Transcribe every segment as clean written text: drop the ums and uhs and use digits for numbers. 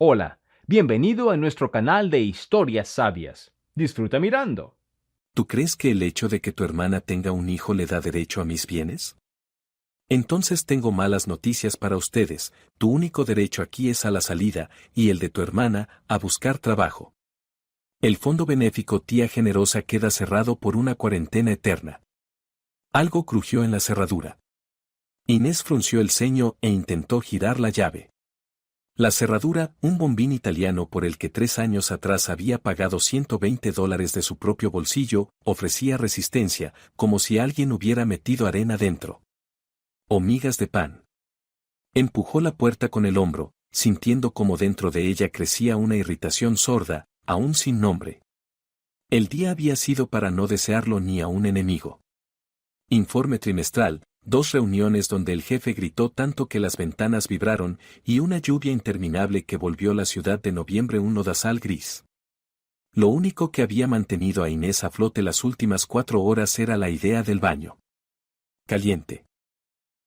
Hola, bienvenido a nuestro canal de historias sabias. Disfruta mirando. ¿Tú crees que el hecho de que tu hermana tenga un hijo le da derecho a mis bienes? Entonces tengo malas noticias para ustedes, tu único derecho aquí es a la salida, y el de tu hermana, a buscar trabajo. El fondo benéfico Tía Generosa queda cerrado por una cuarentena eterna. Algo crujió en la cerradura. Inés frunció el ceño e intentó girar la llave. La cerradura, un bombín italiano por el que 3 años atrás había pagado $120 de su propio bolsillo, ofrecía resistencia, como si alguien hubiera metido arena dentro. O migas de pan. Empujó la puerta con el hombro, sintiendo como dentro de ella crecía una irritación sorda, aún sin nombre. El día había sido para no desearlo ni a un enemigo. Informe trimestral, 2 reuniones donde el jefe gritó tanto que las ventanas vibraron, y una lluvia interminable que volvió la ciudad de noviembre un lodazal gris. Lo único que había mantenido a Inés a flote las últimas 4 horas era la idea del baño. Caliente.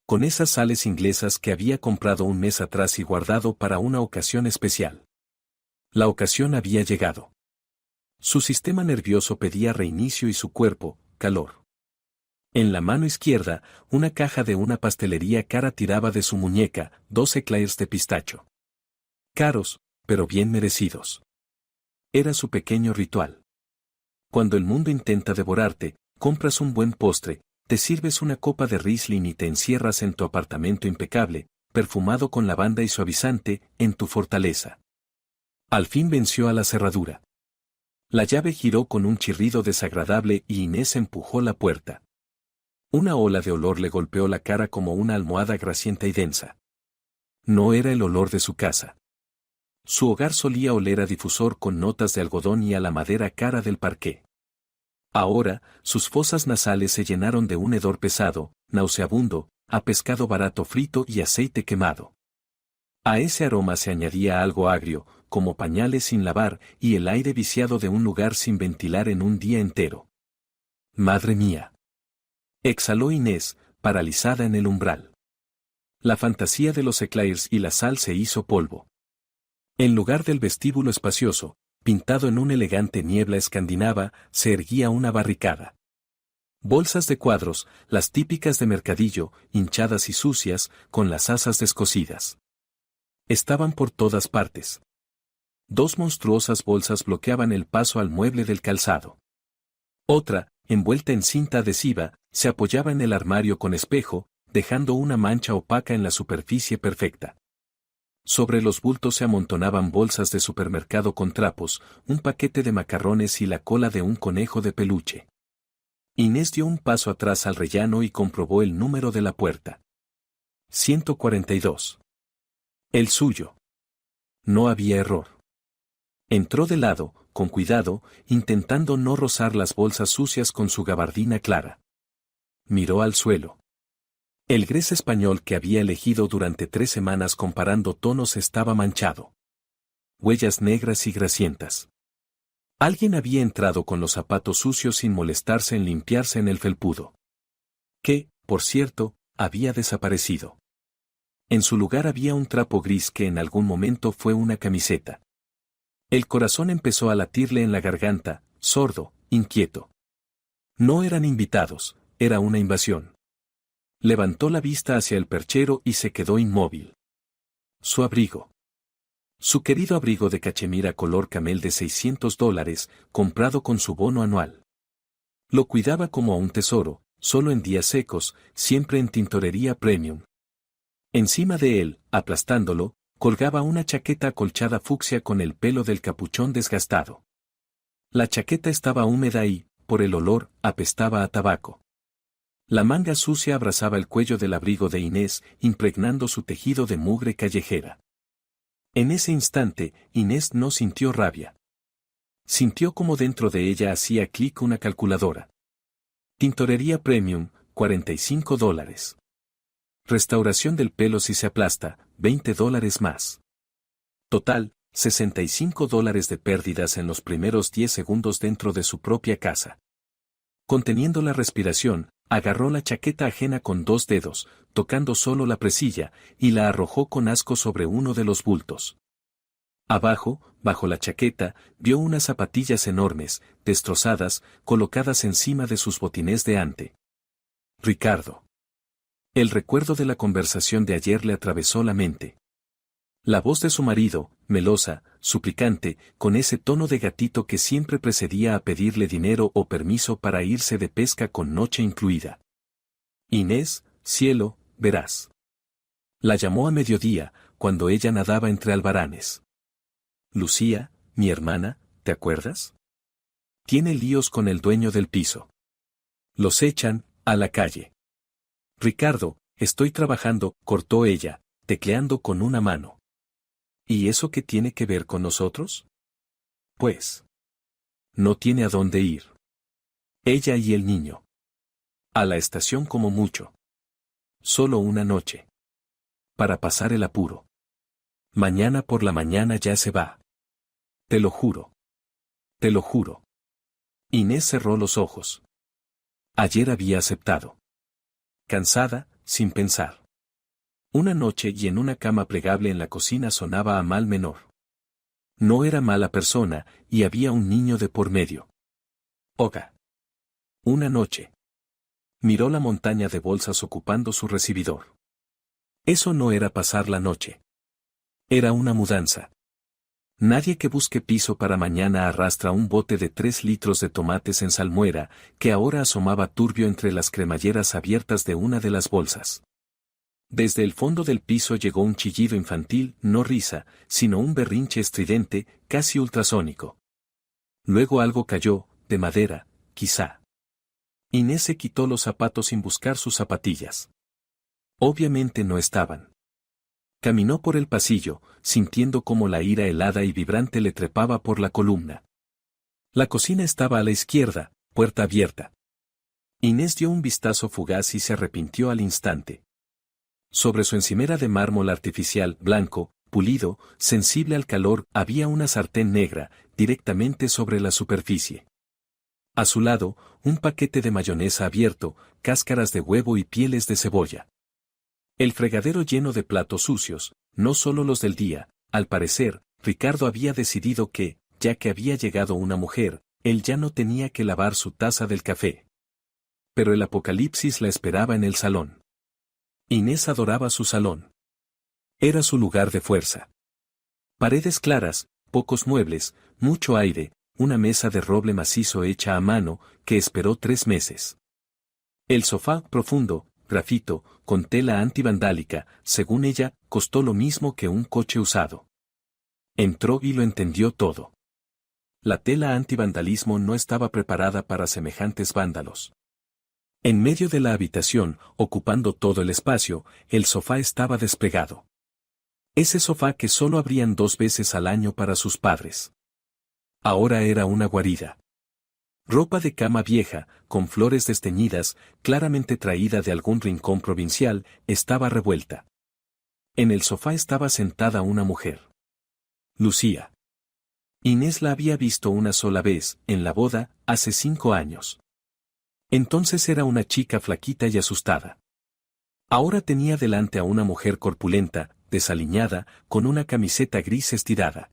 Con esas sales inglesas que había comprado un mes atrás y guardado para una ocasión especial. La ocasión había llegado. Su sistema nervioso pedía reinicio y su cuerpo, calor. En la mano izquierda, una caja de una pastelería cara tiraba de su muñeca, 2 eclairs de pistacho. Caros, pero bien merecidos. Era su pequeño ritual. Cuando el mundo intenta devorarte, compras un buen postre, te sirves una copa de Riesling y te encierras en tu apartamento impecable, perfumado con lavanda y suavizante, en tu fortaleza. Al fin venció a la cerradura. La llave giró con un chirrido desagradable y Inés empujó la puerta. Una ola de olor le golpeó la cara como una almohada grasienta y densa. No era el olor de su casa. Su hogar solía oler a difusor con notas de algodón y a la madera cara del parqué. Ahora, sus fosas nasales se llenaron de un hedor pesado, nauseabundo, a pescado barato frito y aceite quemado. A ese aroma se añadía algo agrio, como pañales sin lavar y el aire viciado de un lugar sin ventilar en un día entero. ¡Madre mía! Exhaló Inés, paralizada en el umbral. La fantasía de los eclairs y la sal se hizo polvo. En lugar del vestíbulo espacioso, pintado en una elegante niebla escandinava, se erguía una barricada. Bolsas de cuadros, las típicas de mercadillo, hinchadas y sucias, con las asas descosidas. Estaban por todas partes. 2 monstruosas bolsas bloqueaban el paso al mueble del calzado. Otra, envuelta en cinta adhesiva, se apoyaba en el armario con espejo, dejando una mancha opaca en la superficie perfecta. Sobre los bultos se amontonaban bolsas de supermercado con trapos, un paquete de macarrones y la cola de un conejo de peluche. Inés dio un paso atrás al rellano y comprobó el número de la puerta. 142. El suyo. No había error. Entró de lado, con cuidado, intentando no rozar las bolsas sucias con su gabardina clara. Miró al suelo. El gres español que había elegido durante 3 semanas comparando tonos estaba manchado. Huellas negras y grasientas. Alguien había entrado con los zapatos sucios sin molestarse en limpiarse en el felpudo. Que, por cierto, había desaparecido. En su lugar había un trapo gris que en algún momento fue una camiseta. El corazón empezó a latirle en la garganta, sordo, inquieto. No eran invitados, era una invasión. Levantó la vista hacia el perchero y se quedó inmóvil. Su abrigo. Su querido abrigo de cachemira color camel de $600, comprado con su bono anual. Lo cuidaba como a un tesoro, solo en días secos, siempre en tintorería premium. Encima de él, aplastándolo, colgaba una chaqueta acolchada fucsia con el pelo del capuchón desgastado. La chaqueta estaba húmeda y, por el olor, apestaba a tabaco. La manga sucia abrazaba el cuello del abrigo de Inés, impregnando su tejido de mugre callejera. En ese instante, Inés no sintió rabia. Sintió como dentro de ella hacía clic una calculadora. Tintorería Premium, $45. Restauración del pelo si se aplasta, $20 más. Total, $65 de pérdidas en los primeros 10 segundos dentro de su propia casa. Conteniendo la respiración, agarró la chaqueta ajena con 2 dedos, tocando solo la presilla, y la arrojó con asco sobre uno de los bultos. Abajo, bajo la chaqueta, vio unas zapatillas enormes, destrozadas, colocadas encima de sus botines de ante. Ricardo. El recuerdo de la conversación de ayer le atravesó la mente. La voz de su marido, melosa, suplicante, con ese tono de gatito que siempre precedía a pedirle dinero o permiso para irse de pesca con noche incluida. Inés, cielo, verás. La llamó a mediodía, cuando ella nadaba entre albaranes. Lucía, mi hermana, ¿te acuerdas? Tiene líos con el dueño del piso. Los echan a la calle. Ricardo, estoy trabajando, cortó ella, tecleando con una mano. ¿Y eso qué tiene que ver con nosotros? Pues. No tiene a dónde ir. Ella y el niño. A la estación como mucho. Solo una noche. Para pasar el apuro. Mañana por la mañana ya se va. Te lo juro. Te lo juro. Inés cerró los ojos. Ayer había aceptado. Cansada, sin pensar. Una noche y en una cama plegable en la cocina sonaba a mal menor. No era mala persona, y había un niño de por medio. Oga. Una noche. Miró la montaña de bolsas ocupando su recibidor. Eso no era pasar la noche. Era una mudanza. Nadie que busque piso para mañana arrastra un bote de 3 litros de tomates en salmuera, que ahora asomaba turbio entre las cremalleras abiertas de una de las bolsas. Desde el fondo del piso llegó un chillido infantil, no risa, sino un berrinche estridente, casi ultrasónico. Luego algo cayó, de madera, quizá. Inés se quitó los zapatos sin buscar sus zapatillas. Obviamente no estaban. Caminó por el pasillo, sintiendo cómo la ira helada y vibrante le trepaba por la columna. La cocina estaba a la izquierda, puerta abierta. Inés dio un vistazo fugaz y se arrepintió al instante. Sobre su encimera de mármol artificial, blanco, pulido, sensible al calor, había una sartén negra, directamente sobre la superficie. A su lado, un paquete de mayonesa abierto, cáscaras de huevo y pieles de cebolla. El fregadero lleno de platos sucios, no solo los del día. Al parecer, Ricardo había decidido que, ya que había llegado una mujer, él ya no tenía que lavar su taza del café. Pero el apocalipsis la esperaba en el salón. Inés adoraba su salón. Era su lugar de fuerza. Paredes claras, pocos muebles, mucho aire, una mesa de roble macizo hecha a mano, que esperó 3 meses. El sofá, profundo, grafito, con tela antivandálica, según ella, costó lo mismo que un coche usado. Entró y lo entendió todo. La tela antivandalismo no estaba preparada para semejantes vándalos. En medio de la habitación, ocupando todo el espacio, el sofá estaba desplegado. Ese sofá que solo abrían 2 veces al año para sus padres. Ahora era una guarida. Ropa de cama vieja, con flores desteñidas, claramente traída de algún rincón provincial, estaba revuelta. En el sofá estaba sentada una mujer. Lucía. Inés la había visto una sola vez, en la boda, hace 5 años. Entonces era una chica flaquita y asustada. Ahora tenía delante a una mujer corpulenta, desaliñada, con una camiseta gris estirada.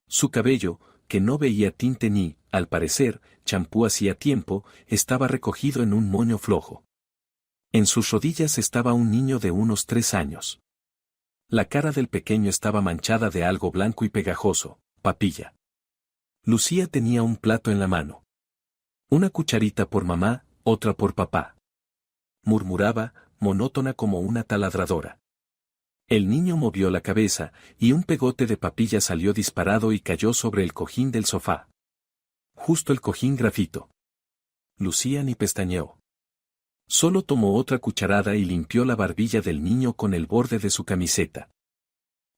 Su cabello, que no veía tinte ni, al parecer, champú hacía tiempo, estaba recogido en un moño flojo. En sus rodillas estaba un niño de unos 3 años. La cara del pequeño estaba manchada de algo blanco y pegajoso, papilla. Lucía tenía un plato en la mano. Una cucharita por mamá, otra por papá. Murmuraba, monótona como una taladradora. El niño movió la cabeza, y un pegote de papilla salió disparado y cayó sobre el cojín del sofá. Justo el cojín grafito. Lucía ni pestañeó. Solo tomó otra cucharada y limpió la barbilla del niño con el borde de su camiseta.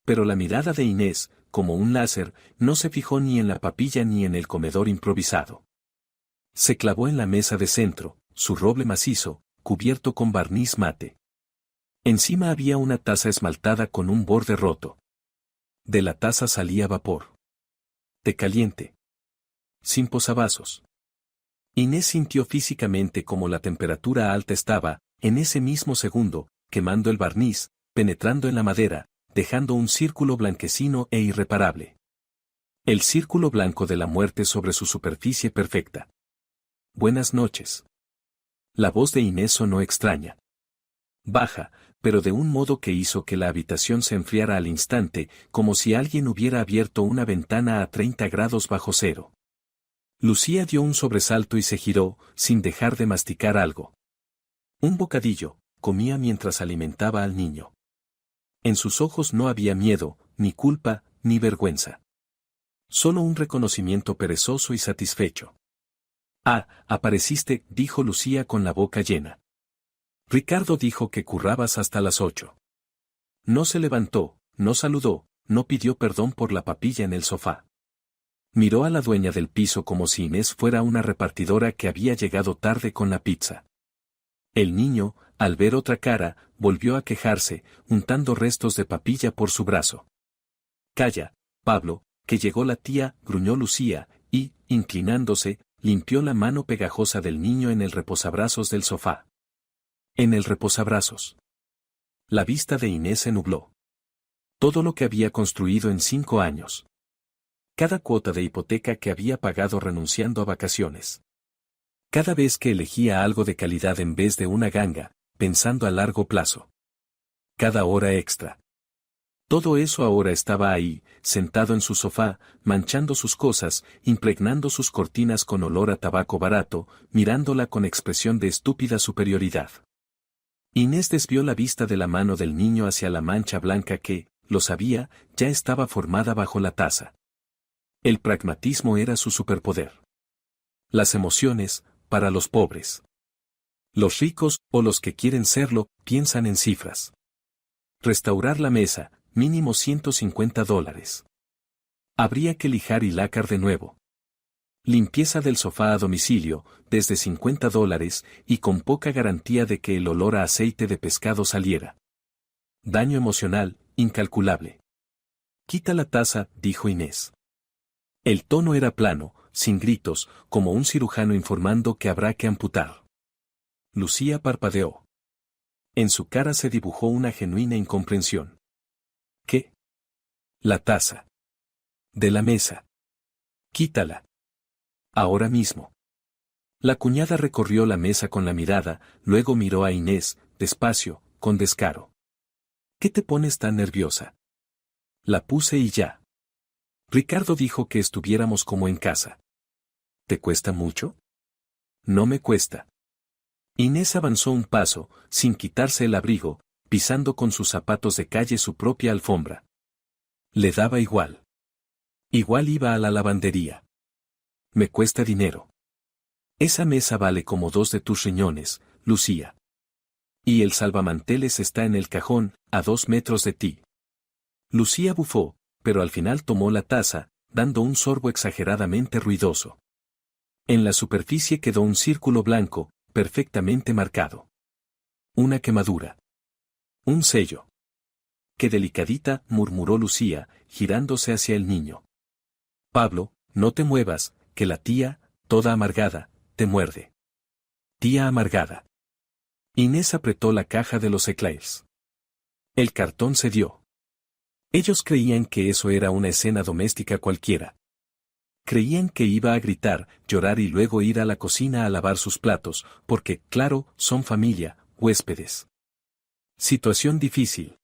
Pero la mirada de Inés, como un láser, no se fijó ni en la papilla ni en el comedor improvisado. Se clavó en la mesa de centro, su roble macizo, cubierto con barniz mate. Encima había una taza esmaltada con un borde roto. De la taza salía vapor. Té caliente. Sin posavasos. Inés sintió físicamente como la temperatura alta estaba, en ese mismo segundo, quemando el barniz, penetrando en la madera, dejando un círculo blanquecino e irreparable. El círculo blanco de la muerte sobre su superficie perfecta. Buenas noches. La voz de Inés sonó extraña. Baja, pero de un modo que hizo que la habitación se enfriara al instante, como si alguien hubiera abierto una ventana a 30 grados bajo cero. Lucía dio un sobresalto y se giró, sin dejar de masticar algo. Un bocadillo, comía mientras alimentaba al niño. En sus ojos no había miedo, ni culpa, ni vergüenza. Solo un reconocimiento perezoso y satisfecho. Ah, apareciste, dijo Lucía con la boca llena. Ricardo dijo que currabas hasta las 8. No se levantó, no saludó, no pidió perdón por la papilla en el sofá. Miró a la dueña del piso como si Inés fuera una repartidora que había llegado tarde con la pizza. El niño, al ver otra cara, volvió a quejarse, untando restos de papilla por su brazo. Calla, Pablo, que llegó la tía, gruñó Lucía, y, inclinándose, limpió la mano pegajosa del niño en el reposabrazos del sofá. En el reposabrazos. La vista de Inés se nubló. Todo lo que había construido en 5 años. Cada cuota de hipoteca que había pagado renunciando a vacaciones. Cada vez que elegía algo de calidad en vez de una ganga, pensando a largo plazo. Cada hora extra. Todo eso ahora estaba ahí, sentado en su sofá, manchando sus cosas, impregnando sus cortinas con olor a tabaco barato, mirándola con expresión de estúpida superioridad. Inés desvió la vista de la mano del niño hacia la mancha blanca que, lo sabía, ya estaba formada bajo la taza. El pragmatismo era su superpoder. Las emociones, para los pobres. Los ricos, o los que quieren serlo, piensan en cifras. Restaurar la mesa, mínimo $150. Habría que lijar y lacar de nuevo. Limpieza del sofá a domicilio, desde $50, y con poca garantía de que el olor a aceite de pescado saliera. Daño emocional, incalculable. Quita la taza, dijo Inés. El tono era plano, sin gritos, como un cirujano informando que habrá que amputar. Lucía parpadeó. En su cara se dibujó una genuina incomprensión. ¿Qué? La taza. De la mesa. Quítala. Ahora mismo. La cuñada recorrió la mesa con la mirada, luego miró a Inés, despacio, con descaro. ¿Qué te pones tan nerviosa? La puse y ya. Ricardo dijo que estuviéramos como en casa. ¿Te cuesta mucho? No me cuesta. Inés avanzó un paso, sin quitarse el abrigo, pisando con sus zapatos de calle su propia alfombra. Le daba igual. Igual iba a la lavandería. Me cuesta dinero. Esa mesa vale como 2 de tus riñones, Lucía. Y el salvamanteles está en el cajón, a 2 metros de ti. Lucía bufó, pero al final tomó la taza, dando un sorbo exageradamente ruidoso. En la superficie quedó un círculo blanco, perfectamente marcado. Una quemadura. Un sello. Qué delicadita, murmuró Lucía, girándose hacia el niño. Pablo, no te muevas, que la tía, toda amargada, te muerde. Tía amargada. Inés apretó la caja de los eclairs. El cartón cedió. Ellos creían que eso era una escena doméstica cualquiera. Creían que iba a gritar, llorar y luego ir a la cocina a lavar sus platos, porque, claro, son familia, huéspedes. Situación difícil.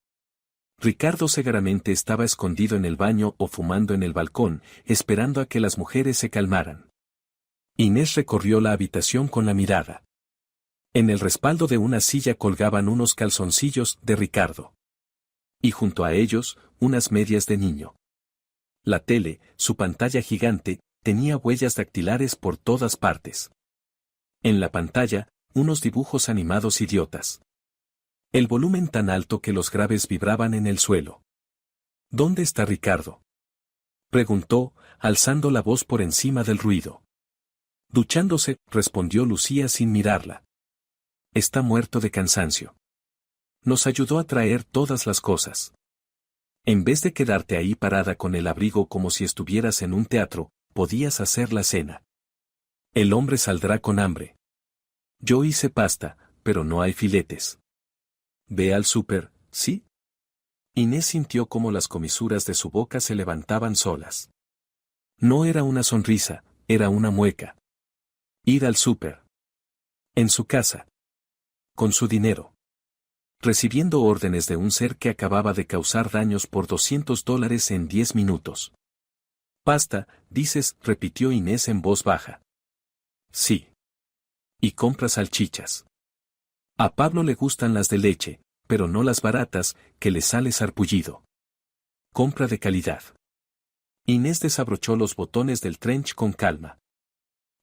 Ricardo seguramente estaba escondido en el baño o fumando en el balcón, esperando a que las mujeres se calmaran. Inés recorrió la habitación con la mirada. En el respaldo de una silla colgaban unos calzoncillos de Ricardo. Y junto a ellos, unas medias de niño. La tele, su pantalla gigante, tenía huellas dactilares por todas partes. En la pantalla, unos dibujos animados idiotas. El volumen tan alto que los graves vibraban en el suelo. ¿Dónde está Ricardo?, preguntó, alzando la voz por encima del ruido. Duchándose, respondió Lucía sin mirarla. Está muerto de cansancio. Nos ayudó a traer todas las cosas. En vez de quedarte ahí parada con el abrigo como si estuvieras en un teatro, podías hacer la cena. El hombre saldrá con hambre. Yo hice pasta, pero no hay filetes. Ve al súper, ¿sí? Inés sintió cómo las comisuras de su boca se levantaban solas. No era una sonrisa, era una mueca. Ir al súper. En su casa. Con su dinero. Recibiendo órdenes de un ser que acababa de causar daños por $200 en 10 minutos. Pasta, dices, repitió Inés en voz baja. Sí. Y compra salchichas. A Pablo le gustan las de leche, pero no las baratas, que le sale sarpullido. Compra de calidad. Inés desabrochó los botones del trench con calma.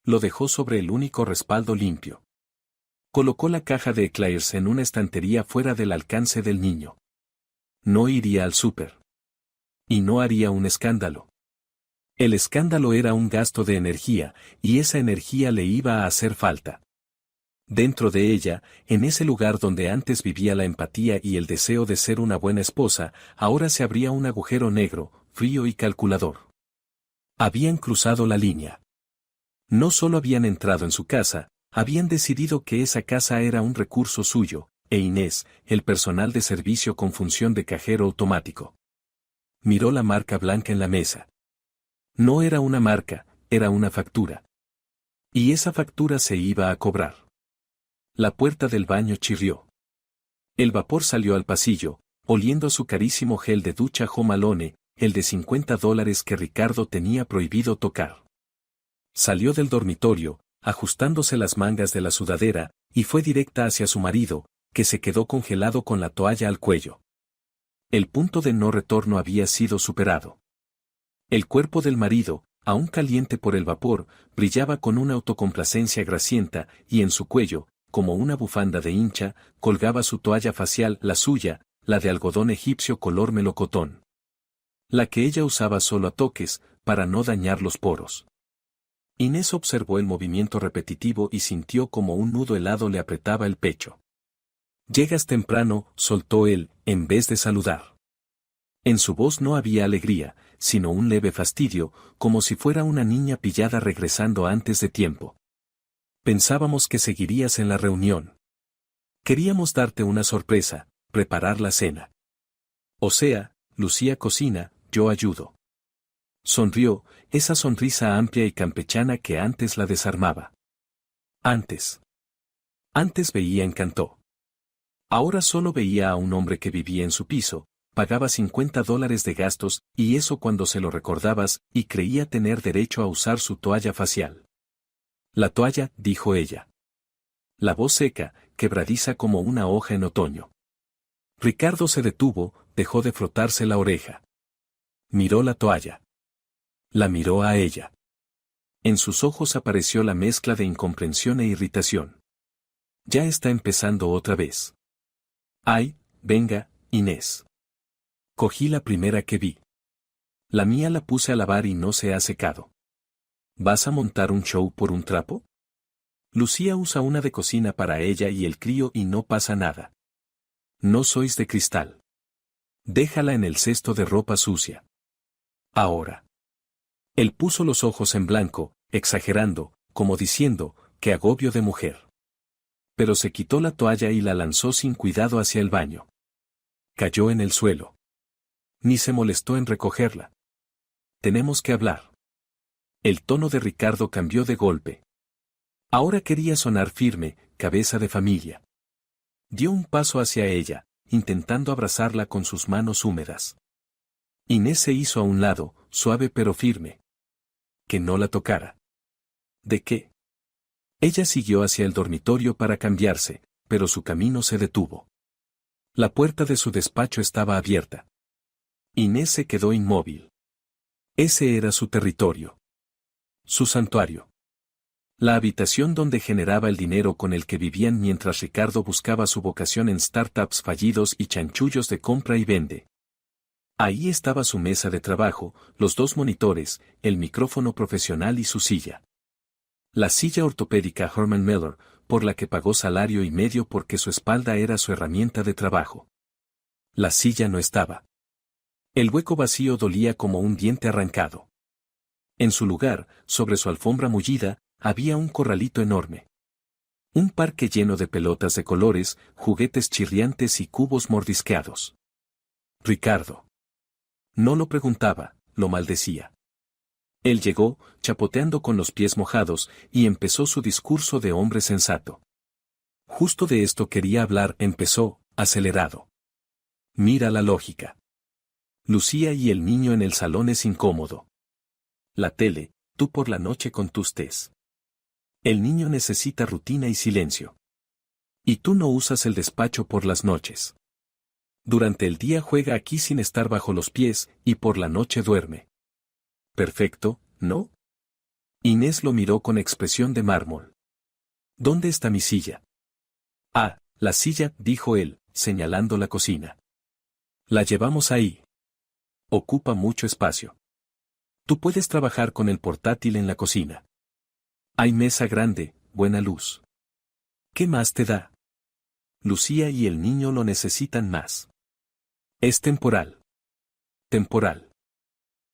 Lo dejó sobre el único respaldo limpio. Colocó la caja de Eclairs en una estantería fuera del alcance del niño. No iría al súper. Y no haría un escándalo. El escándalo era un gasto de energía, y esa energía le iba a hacer falta. Dentro de ella, en ese lugar donde antes vivía la empatía y el deseo de ser una buena esposa, ahora se abría un agujero negro, frío y calculador. Habían cruzado la línea. No solo habían entrado en su casa, habían decidido que esa casa era un recurso suyo, e Inés, el personal de servicio con función de cajero automático. Miró la marca blanca en la mesa. No era una marca, era una factura. Y esa factura se iba a cobrar. La puerta del baño chirrió. El vapor salió al pasillo, oliendo su carísimo gel de ducha Home Alone, el de $50 que Ricardo tenía prohibido tocar. Salió del dormitorio, ajustándose las mangas de la sudadera, y fue directa hacia su marido, que se quedó congelado con la toalla al cuello. El punto de no retorno había sido superado. El cuerpo del marido, aún caliente por el vapor, brillaba con una autocomplacencia grasienta, y en su cuello, como una bufanda de hincha, colgaba su toalla facial, la suya, la de algodón egipcio color melocotón. La que ella usaba solo a toques, para no dañar los poros. Inés observó el movimiento repetitivo y sintió como un nudo helado le apretaba el pecho. «Llegas temprano», soltó él, en vez de saludar. En su voz no había alegría, sino un leve fastidio, como si fuera una niña pillada regresando antes de tiempo. Pensábamos que seguirías en la reunión. Queríamos darte una sorpresa, preparar la cena. O sea, Lucía cocina, yo ayudo. Sonrió, esa sonrisa amplia y campechana que antes la desarmaba. Antes veía encantó. Ahora solo veía a un hombre que vivía en su piso, pagaba $50 de gastos, y eso cuando se lo recordabas, y creía tener derecho a usar su toalla facial. La toalla, dijo ella. La voz seca, quebradiza como una hoja en otoño. Ricardo se detuvo, dejó de frotarse la oreja. Miró la toalla. La miró a ella. En sus ojos apareció la mezcla de incomprensión e irritación. Ya está empezando otra vez. Ay, venga, Inés. Cogí la primera que vi. La mía la puse a lavar y no se ha secado. ¿Vas a montar un show por un trapo? Lucía usa una de cocina para ella y el crío y no pasa nada. No sois de cristal. Déjala en el cesto de ropa sucia. Ahora. Él puso los ojos en blanco, exagerando, como diciendo, qué agobio de mujer. Pero se quitó la toalla y la lanzó sin cuidado hacia el baño. Cayó en el suelo. Ni se molestó en recogerla. Tenemos que hablar. El tono de Ricardo cambió de golpe. Ahora quería sonar firme, cabeza de familia. Dio un paso hacia ella, intentando abrazarla con sus manos húmedas. Inés se hizo a un lado, suave pero firme. Que no la tocara. ¿De qué? Ella siguió hacia el dormitorio para cambiarse, pero su camino se detuvo. La puerta de su despacho estaba abierta. Inés se quedó inmóvil. Ese era su territorio. Su santuario. La habitación donde generaba el dinero con el que vivían mientras Ricardo buscaba su vocación en startups fallidos y chanchullos de compra y vende. Ahí estaba su mesa de trabajo, los 2 monitores, el micrófono profesional y su silla. La silla ortopédica Herman Miller, por la que pagó salario y medio porque su espalda era su herramienta de trabajo. La silla no estaba. El hueco vacío dolía como un diente arrancado. En su lugar, sobre su alfombra mullida, había un corralito enorme. Un parque lleno de pelotas de colores, juguetes chirriantes y cubos mordisqueados. Ricardo. No lo preguntaba, lo maldecía. Él llegó, chapoteando con los pies mojados, y empezó su discurso de hombre sensato. Justo de esto quería hablar, empezó, acelerado. Mira la lógica. Lucía y el niño en el salón es incómodo. La tele, tú por la noche con tus tés. El niño necesita rutina y silencio. Y tú no usas el despacho por las noches. Durante el día juega aquí sin estar bajo los pies, y por la noche duerme. Perfecto, ¿no? Inés lo miró con expresión de mármol. ¿Dónde está mi silla? Ah, la silla, dijo él, señalando la cocina. La llevamos ahí. Ocupa mucho espacio. Tú puedes trabajar con el portátil en la cocina. Hay mesa grande, buena luz. ¿Qué más te da? Lucía y el niño lo necesitan más. Es temporal. Temporal.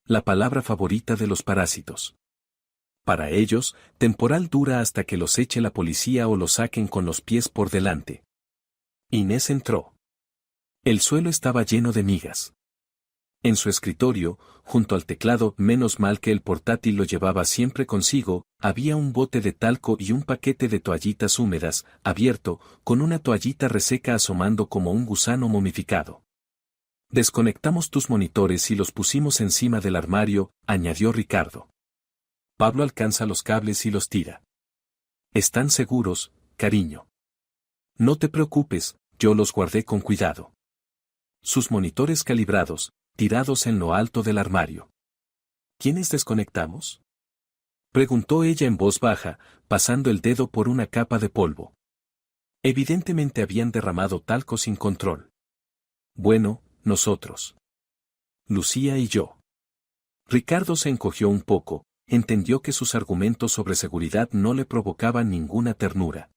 La palabra favorita de los parásitos. Para ellos, temporal dura hasta que los eche la policía o los saquen con los pies por delante. Inés entró. El suelo estaba lleno de migas. En su escritorio, junto al teclado, menos mal que el portátil lo llevaba siempre consigo, había un bote de talco y un paquete de toallitas húmedas, abierto, con una toallita reseca asomando como un gusano momificado. Desconectamos tus monitores y los pusimos encima del armario, añadió Ricardo. Pablo alcanza los cables y los tira. Están seguros, cariño. No te preocupes, yo los guardé con cuidado. Sus monitores calibrados, tirados en lo alto del armario. ¿Quiénes desconectamos? Preguntó ella en voz baja, pasando el dedo por una capa de polvo. Evidentemente habían derramado talco sin control. Bueno, nosotros. Lucía y yo. Ricardo se encogió un poco, entendió que sus argumentos sobre seguridad no le provocaban ninguna ternura.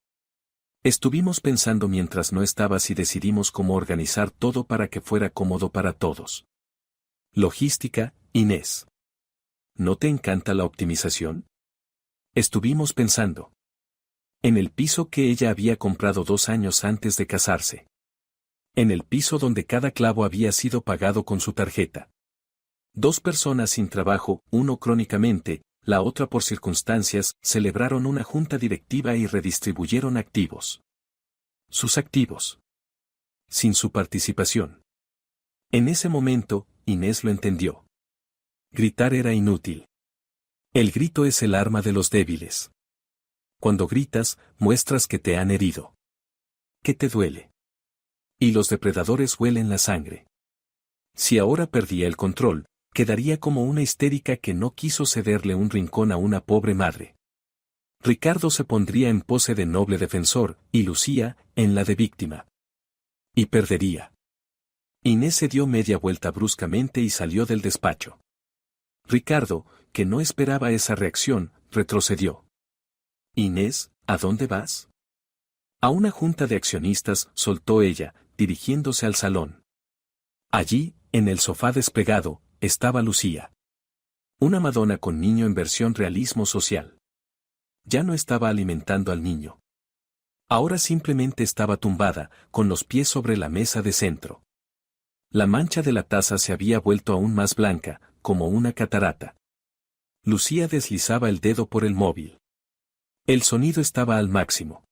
Estuvimos pensando mientras no estabas y decidimos cómo organizar todo para que fuera cómodo para todos. Logística, Inés. ¿No te encanta la optimización? Estuvimos pensando. En el piso que ella había comprado 2 años antes de casarse. En el piso donde cada clavo había sido pagado con su tarjeta. 2 personas sin trabajo, uno crónicamente, la otra por circunstancias, celebraron una junta directiva y redistribuyeron activos. Sus activos. Sin su participación. En ese momento, Inés lo entendió. Gritar era inútil. El grito es el arma de los débiles. Cuando gritas, muestras que te han herido. Que te duele. Y los depredadores huelen la sangre. Si ahora perdía el control, quedaría como una histérica que no quiso cederle un rincón a una pobre madre. Ricardo se pondría en pose de noble defensor, y Lucía, en la de víctima. Y perdería. Inés se dio media vuelta bruscamente y salió del despacho. Ricardo, que no esperaba esa reacción, retrocedió. Inés, ¿a dónde vas? A una junta de accionistas, soltó ella, dirigiéndose al salón. Allí, en el sofá despegado, estaba Lucía. Una Madonna con niño en versión realismo social. Ya no estaba alimentando al niño. Ahora simplemente estaba tumbada, con los pies sobre la mesa de centro. La mancha de la taza se había vuelto aún más blanca, como una catarata. Lucía deslizaba el dedo por el móvil. El sonido estaba al máximo.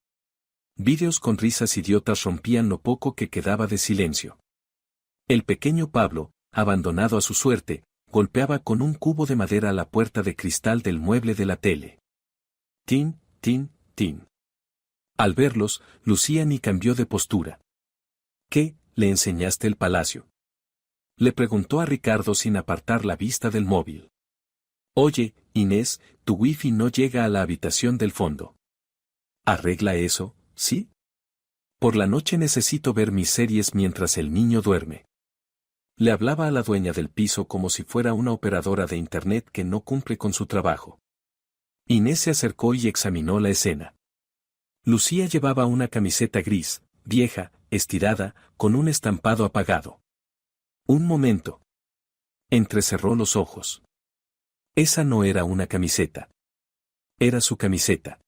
Vídeos con risas idiotas rompían lo poco que quedaba de silencio. El pequeño Pablo, abandonado a su suerte, golpeaba con un cubo de madera a la puerta de cristal del mueble de la tele. Tin, tin, tin. Al verlos, Lucía ni cambió de postura. ¿Qué, le enseñaste el palacio? Le preguntó a Ricardo sin apartar la vista del móvil. Oye, Inés, tu wifi no llega a la habitación del fondo. Arregla eso, ¿sí? Por la noche necesito ver mis series mientras el niño duerme. Le hablaba a la dueña del piso como si fuera una operadora de internet que no cumple con su trabajo. Inés se acercó y examinó la escena. Lucía llevaba una camiseta gris, vieja, estirada, con un estampado apagado. Un momento. Entrecerró los ojos. Esa no era una camiseta. Era su camiseta.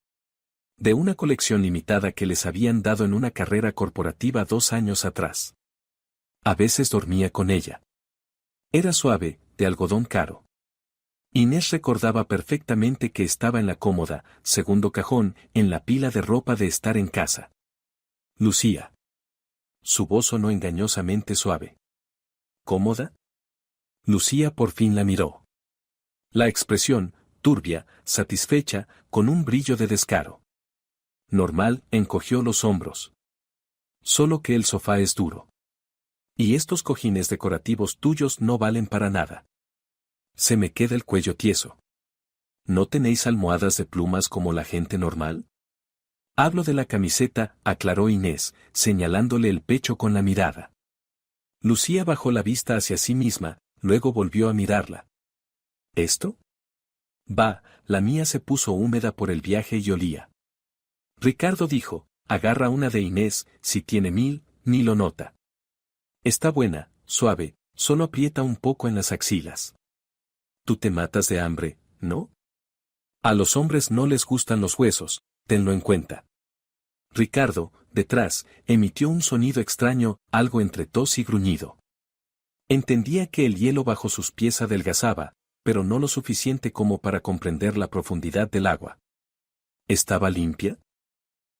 De una colección limitada que les habían dado en una carrera corporativa 2 años atrás. A veces dormía con ella. Era suave, de algodón caro. Inés recordaba perfectamente que estaba en la cómoda, segundo cajón, en la pila de ropa de estar en casa. Lucía. Su voz sonó engañosamente suave. ¿Cómoda? Lucía por fin la miró. La expresión, turbia, satisfecha, con un brillo de descaro. Normal, encogió los hombros. Solo que el sofá es duro. Y estos cojines decorativos tuyos no valen para nada. Se me queda el cuello tieso. ¿No tenéis almohadas de plumas como la gente normal? Hablo de la camiseta, aclaró Inés, señalándole el pecho con la mirada. Lucía bajó la vista hacia sí misma, luego volvió a mirarla. ¿Esto? Va, la mía se puso húmeda por el viaje y olía. Ricardo dijo, agarra una de Inés, si tiene ni lo nota. Está buena, suave, solo aprieta un poco en las axilas. Tú te matas de hambre, ¿no? A los hombres no les gustan los huesos, tenlo en cuenta. Ricardo, detrás, emitió un sonido extraño, algo entre tos y gruñido. Entendía que el hielo bajo sus pies adelgazaba, pero no lo suficiente como para comprender la profundidad del agua. ¿Estaba limpia?,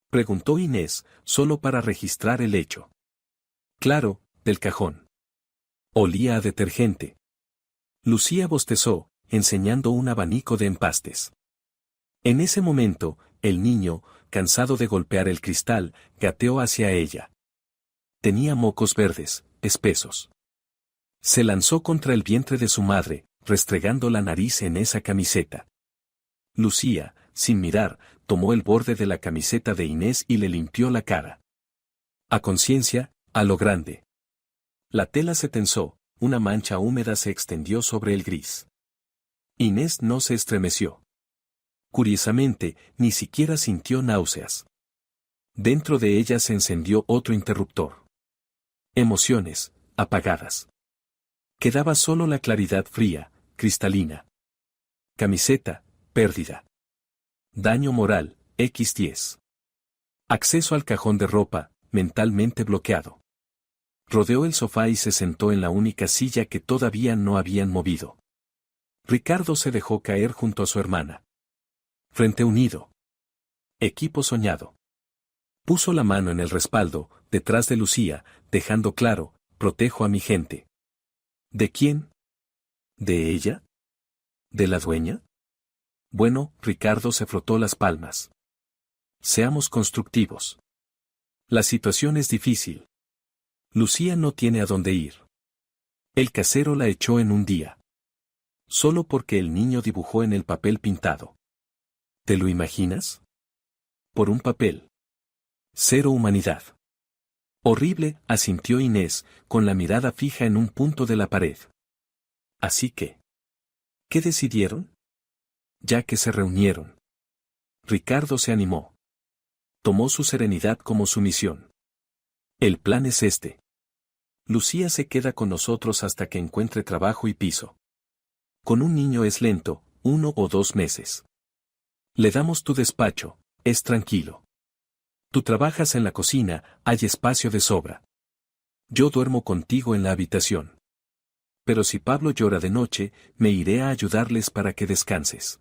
preguntó Inés, solo para registrar el hecho. Claro, del cajón. Olía a detergente. Lucía bostezó, enseñando un abanico de empastes. En ese momento, el niño, cansado de golpear el cristal, gateó hacia ella. Tenía mocos verdes, espesos. Se lanzó contra el vientre de su madre, restregando la nariz en esa camiseta. Lucía, sin mirar, tomó el borde de la camiseta de Inés y le limpió la cara. A conciencia, a lo grande. La tela se tensó, una mancha húmeda se extendió sobre el gris. Inés no se estremeció. Curiosamente, ni siquiera sintió náuseas. Dentro de ella se encendió otro interruptor. Emociones, apagadas. Quedaba solo la claridad fría, cristalina. Camiseta, pérdida. Daño moral, X10. Acceso al cajón de ropa, mentalmente bloqueado. Rodeó el sofá y se sentó en la única silla que todavía no habían movido. Ricardo se dejó caer junto a su hermana. Frente unido. Equipo soñado. Puso la mano en el respaldo, detrás de Lucía, dejando claro, protejo a mi gente. ¿De quién? ¿De ella? ¿De la dueña? Bueno, Ricardo se frotó las palmas. Seamos constructivos. La situación es difícil. Lucía no tiene a dónde ir. El casero la echó en un día. Solo porque el niño dibujó en el papel pintado. ¿Te lo imaginas? Por un papel. Cero humanidad. Horrible, asintió Inés, con la mirada fija en un punto de la pared. Así que, ¿qué decidieron? Ya que se reunieron. Ricardo se animó. Tomó su serenidad como su misión. El plan es este. Lucía se queda con nosotros hasta que encuentre trabajo y piso. Con un niño es lento, 1 o 2 meses. Le damos tu despacho, es tranquilo. Tú trabajas en la cocina, hay espacio de sobra. Yo duermo contigo en la habitación. Pero si Pablo llora de noche, me iré a ayudarles para que descanses.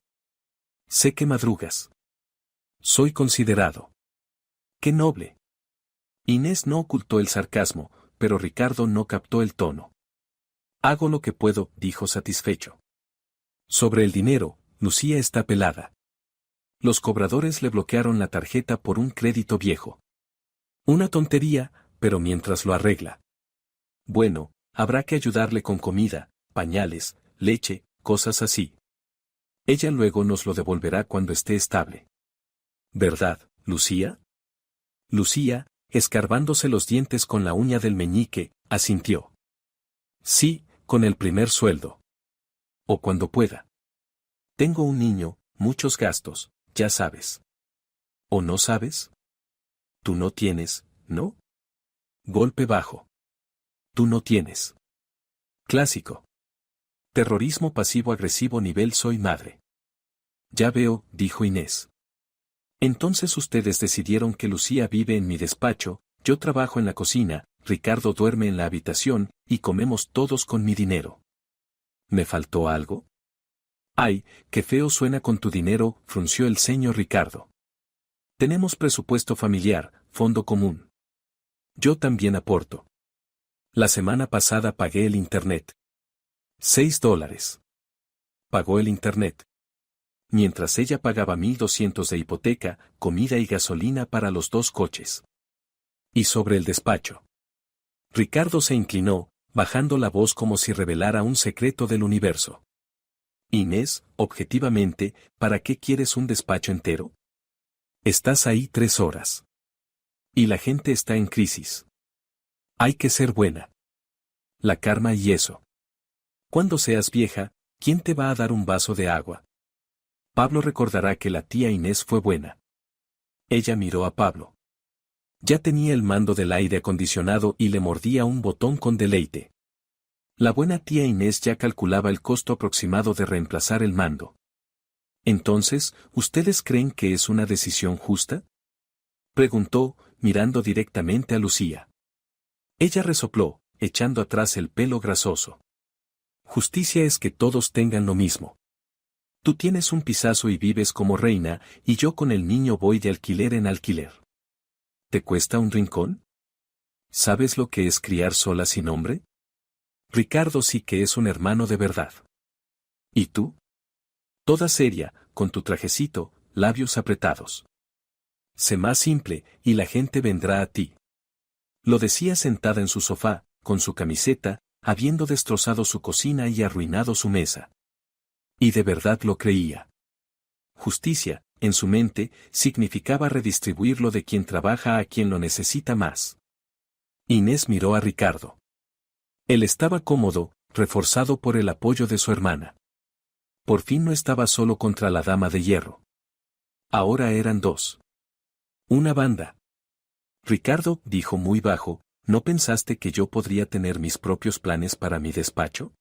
Sé que madrugas. Soy considerado. ¡Qué noble! Inés no ocultó el sarcasmo, pero Ricardo no captó el tono. Hago lo que puedo, dijo satisfecho. Sobre el dinero, Lucía está pelada. Los cobradores le bloquearon la tarjeta por un crédito viejo. Una tontería, pero mientras lo arregla. Bueno, habrá que ayudarle con comida, pañales, leche, cosas así. Ella luego nos lo devolverá cuando esté estable. ¿Verdad, Lucía? Lucía, escarbándose los dientes con la uña del meñique, asintió. Sí, con el primer sueldo. O cuando pueda. Tengo un niño, muchos gastos, ya sabes. ¿O no sabes? Tú no tienes, ¿no? Golpe bajo. Tú no tienes. Clásico. Terrorismo pasivo-agresivo nivel soy madre. Ya veo, dijo Inés. Entonces ustedes decidieron que Lucía vive en mi despacho, yo trabajo en la cocina, Ricardo duerme en la habitación, y comemos todos con mi dinero. ¿Me faltó algo? Ay, qué feo suena con tu dinero, frunció el ceño Ricardo. Tenemos presupuesto familiar, fondo común. Yo también aporto. La semana pasada pagué el internet. $6. Pagó el internet. Mientras ella pagaba 1.200 de hipoteca, comida y gasolina para los 2 coches. Y sobre el despacho. Ricardo se inclinó, bajando la voz como si revelara un secreto del universo. Inés, objetivamente, ¿para qué quieres un despacho entero? Estás ahí 3 horas. Y la gente está en crisis. Hay que ser buena. La karma y eso. Cuando seas vieja, ¿quién te va a dar un vaso de agua? Pablo recordará que la tía Inés fue buena. Ella miró a Pablo. Ya tenía el mando del aire acondicionado y le mordía un botón con deleite. La buena tía Inés ya calculaba el costo aproximado de reemplazar el mando. Entonces, ¿ustedes creen que es una decisión justa? Preguntó, mirando directamente a Lucía. Ella resopló, echando atrás el pelo grasoso. Justicia es que todos tengan lo mismo. Tú tienes un pisazo y vives como reina, y yo con el niño voy de alquiler en alquiler. ¿Te cuesta un rincón? ¿Sabes lo que es criar sola sin hombre? Ricardo sí que es un hermano de verdad. ¿Y tú? Toda seria, con tu trajecito, labios apretados. Sé más simple, y la gente vendrá a ti. Lo decía sentada en su sofá, con su camiseta, habiendo destrozado su cocina y arruinado su mesa. Y de verdad lo creía. Justicia, en su mente, significaba redistribuir lo de quien trabaja a quien lo necesita más. Inés miró a Ricardo. Él estaba cómodo, reforzado por el apoyo de su hermana. Por fin no estaba solo contra la dama de hierro. Ahora eran 2. Una banda. Ricardo, dijo muy bajo, ¿no pensaste que yo podría tener mis propios planes para mi despacho?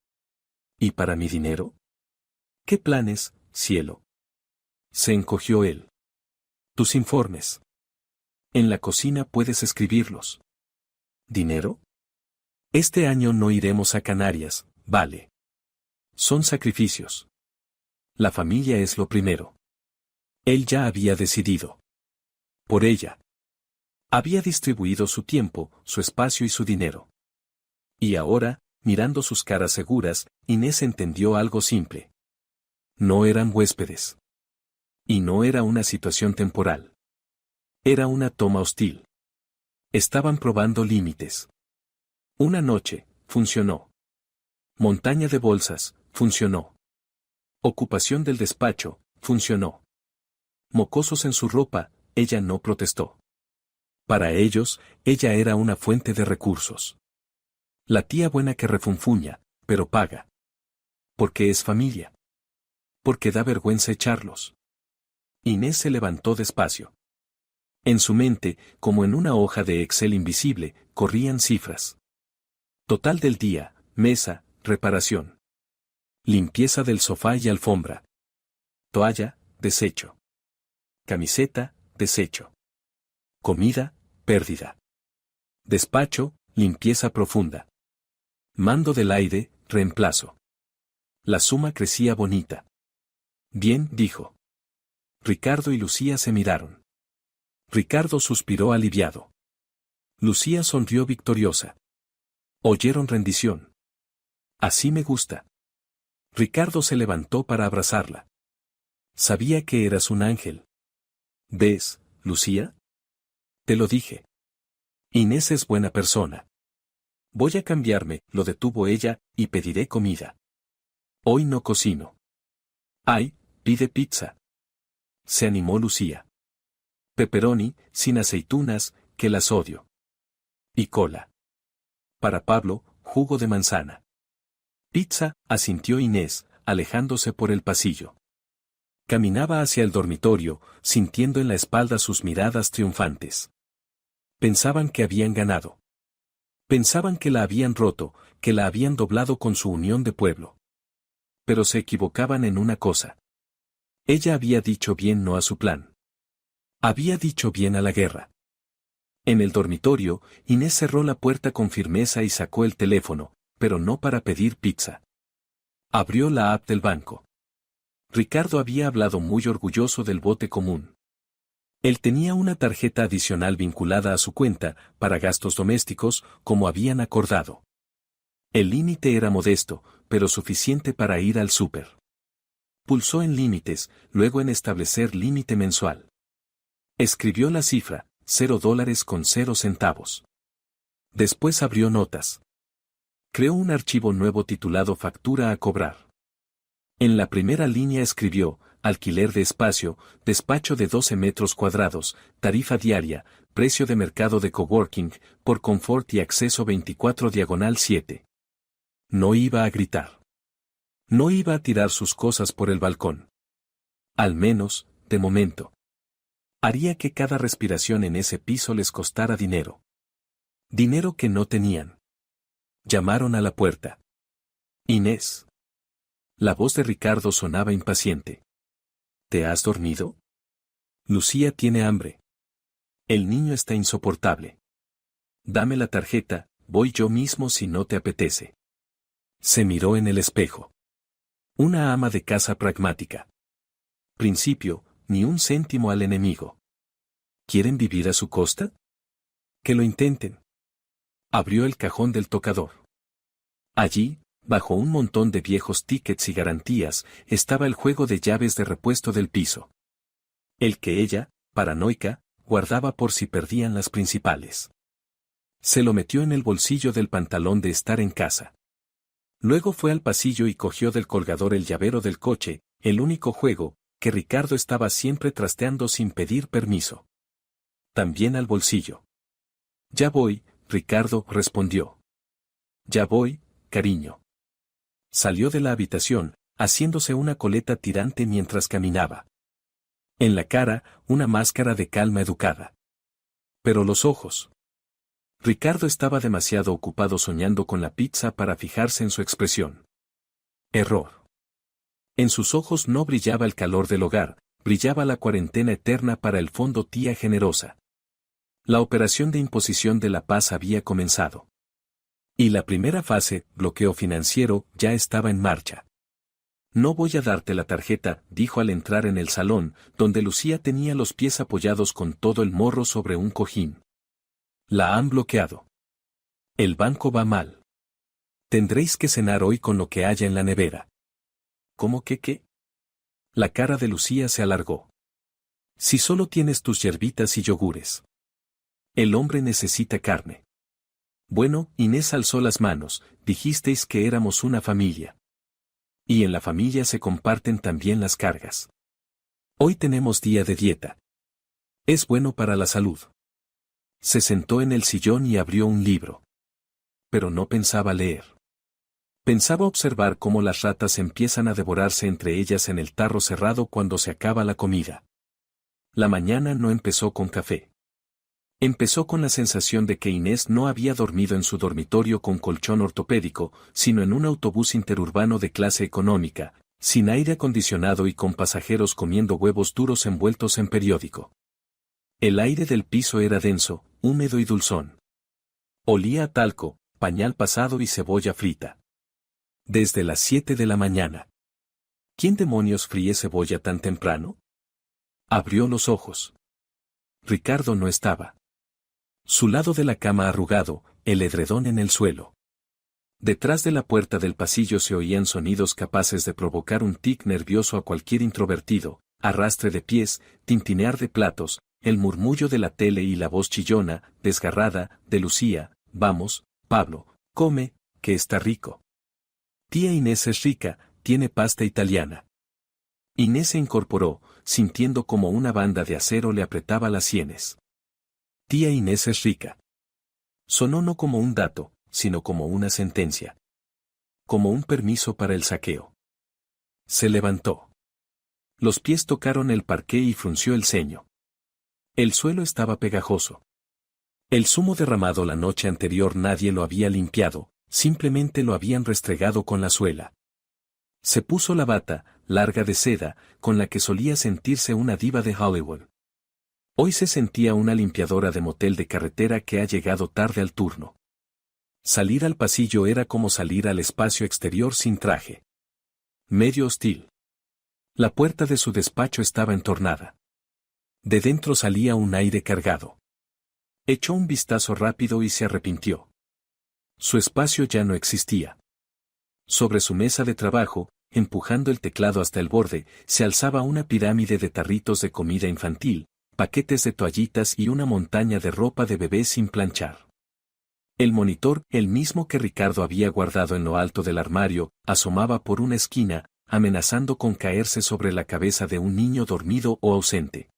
¿Y para mi dinero? ¿Qué planes, cielo? Se encogió él. Tus informes. En la cocina puedes escribirlos. ¿Dinero? Este año no iremos a Canarias, vale. Son sacrificios. La familia es lo primero. Él ya había decidido. Por ella. Había distribuido su tiempo, su espacio y su dinero. Y ahora, mirando sus caras seguras, Inés entendió algo simple. No eran huéspedes. Y no era una situación temporal. Era una toma hostil. Estaban probando límites. Una noche, funcionó. Montaña de bolsas, funcionó. Ocupación del despacho, funcionó. Mocosos en su ropa, ella no protestó. Para ellos, ella era una fuente de recursos. La tía buena que refunfuña, pero paga. Porque es familia. Porque da vergüenza echarlos. Inés se levantó despacio. En su mente, como en una hoja de Excel invisible, corrían cifras. Total del día, mesa, reparación. Limpieza del sofá y alfombra. Toalla, desecho. Camiseta, desecho. Comida, pérdida. Despacho, limpieza profunda. Mando del aire, reemplazo. La suma crecía bonita. Bien, dijo. Ricardo y Lucía se miraron. Ricardo suspiró aliviado. Lucía sonrió victoriosa. Oyeron rendición. Así me gusta. Ricardo se levantó para abrazarla. Sabía que eras un ángel. ¿Ves, Lucía? Te lo dije. Inés es buena persona. Voy a cambiarme, lo detuvo ella, y pediré comida. Hoy no cocino. Ay, pide pizza. Se animó Lucía. Pepperoni, sin aceitunas, que las odio. Y cola. Para Pablo, jugo de manzana. Pizza, asintió Inés, alejándose por el pasillo. Caminaba hacia el dormitorio, sintiendo en la espalda sus miradas triunfantes. Pensaban que habían ganado. Pensaban que la habían roto, que la habían doblado con su unión de pueblo. Pero se equivocaban en una cosa. Ella había dicho bien no a su plan. Había dicho bien a la guerra. En el dormitorio, Inés cerró la puerta con firmeza y sacó el teléfono, pero no para pedir pizza. Abrió la app del banco. Ricardo había hablado muy orgulloso del bote común. Él tenía una tarjeta adicional vinculada a su cuenta, para gastos domésticos, como habían acordado. El límite era modesto, pero suficiente para ir al súper. Pulsó en límites, luego en establecer límite mensual. Escribió la cifra, $0.00. Después abrió notas. Creó un archivo nuevo titulado Factura a cobrar. En la primera línea escribió, alquiler de espacio, despacho de 12 metros cuadrados, tarifa diaria, precio de mercado de coworking, por confort y acceso 24/7. No iba a gritar. No iba a tirar sus cosas por el balcón. Al menos, de momento. Haría que cada respiración en ese piso les costara dinero. Dinero que no tenían. Llamaron a la puerta. Inés. La voz de Ricardo sonaba impaciente. ¿Te has dormido? Lucía tiene hambre. El niño está insoportable. Dame la tarjeta, voy yo mismo si no te apetece. Se miró en el espejo. Una ama de casa pragmática. Principio, ni un céntimo al enemigo. ¿Quieren vivir a su costa? Que lo intenten. Abrió el cajón del tocador. Allí, bajo un montón de viejos tickets y garantías, estaba el juego de llaves de repuesto del piso. El que ella, paranoica, guardaba por si perdían las principales. Se lo metió en el bolsillo del pantalón de estar en casa. Luego fue al pasillo y cogió del colgador el llavero del coche, el único juego, que Ricardo estaba siempre trasteando sin pedir permiso. También al bolsillo. Ya voy, Ricardo respondió. Ya voy, cariño. Salió de la habitación, haciéndose una coleta tirante mientras caminaba. En la cara, una máscara de calma educada. Pero los ojos. Ricardo estaba demasiado ocupado soñando con la pizza para fijarse en su expresión. Error. En sus ojos no brillaba el calor del hogar, brillaba la cuarentena eterna para el fondo tía generosa. La operación de imposición de la paz había comenzado. Y la primera fase, bloqueo financiero, ya estaba en marcha. No voy a darte la tarjeta, dijo al entrar en el salón, donde Lucía tenía los pies apoyados con todo el morro sobre un cojín. La han bloqueado. El banco va mal. Tendréis que cenar hoy con lo que haya en la nevera. ¿Cómo que qué? La cara de Lucía se alargó. Si solo tienes tus yerbitas y yogures. El hombre necesita carne. Bueno, Inés alzó las manos, dijisteis que éramos una familia. Y en la familia se comparten también las cargas. Hoy tenemos día de dieta. Es bueno para la salud. Se sentó en el sillón y abrió un libro. Pero no pensaba leer. Pensaba observar cómo las ratas empiezan a devorarse entre ellas en el tarro cerrado cuando se acaba la comida. La mañana no empezó con café. Empezó con la sensación de que Inés no había dormido en su dormitorio con colchón ortopédico, sino en un autobús interurbano de clase económica, sin aire acondicionado y con pasajeros comiendo huevos duros envueltos en periódico. El aire del piso era denso, húmedo y dulzón. Olía a talco, pañal pasado y cebolla frita. Desde las 7 de la mañana. ¿Quién demonios fríe cebolla tan temprano? Abrió los ojos. Ricardo no estaba. Su lado de la cama arrugado, el edredón en el suelo. Detrás de la puerta del pasillo se oían sonidos capaces de provocar un tic nervioso a cualquier introvertido, arrastre de pies, tintinear de platos, el murmullo de la tele y la voz chillona, desgarrada, de Lucía: vamos, Pablo, come, que está rico. Tía Inés es rica, tiene pasta italiana. Inés se incorporó, sintiendo como una banda de acero le apretaba las sienes. Tía Inés es rica. Sonó no como un dato, sino como una sentencia. Como un permiso para el saqueo. Se levantó. Los pies tocaron el parqué y frunció el ceño. El suelo estaba pegajoso. El zumo derramado la noche anterior nadie lo había limpiado, simplemente lo habían restregado con la suela. Se puso la bata, larga de seda, con la que solía sentirse una diva de Hollywood. Hoy se sentía una limpiadora de motel de carretera que ha llegado tarde al turno. Salir al pasillo era como salir al espacio exterior sin traje. Medio hostil. La puerta de su despacho estaba entornada. De dentro salía un aire cargado. Echó un vistazo rápido y se arrepintió. Su espacio ya no existía. Sobre su mesa de trabajo, empujando el teclado hasta el borde, se alzaba una pirámide de tarritos de comida infantil, paquetes de toallitas y una montaña de ropa de bebé sin planchar. El monitor, el mismo que Ricardo había guardado en lo alto del armario, asomaba por una esquina, amenazando con caerse sobre la cabeza de un niño dormido o ausente.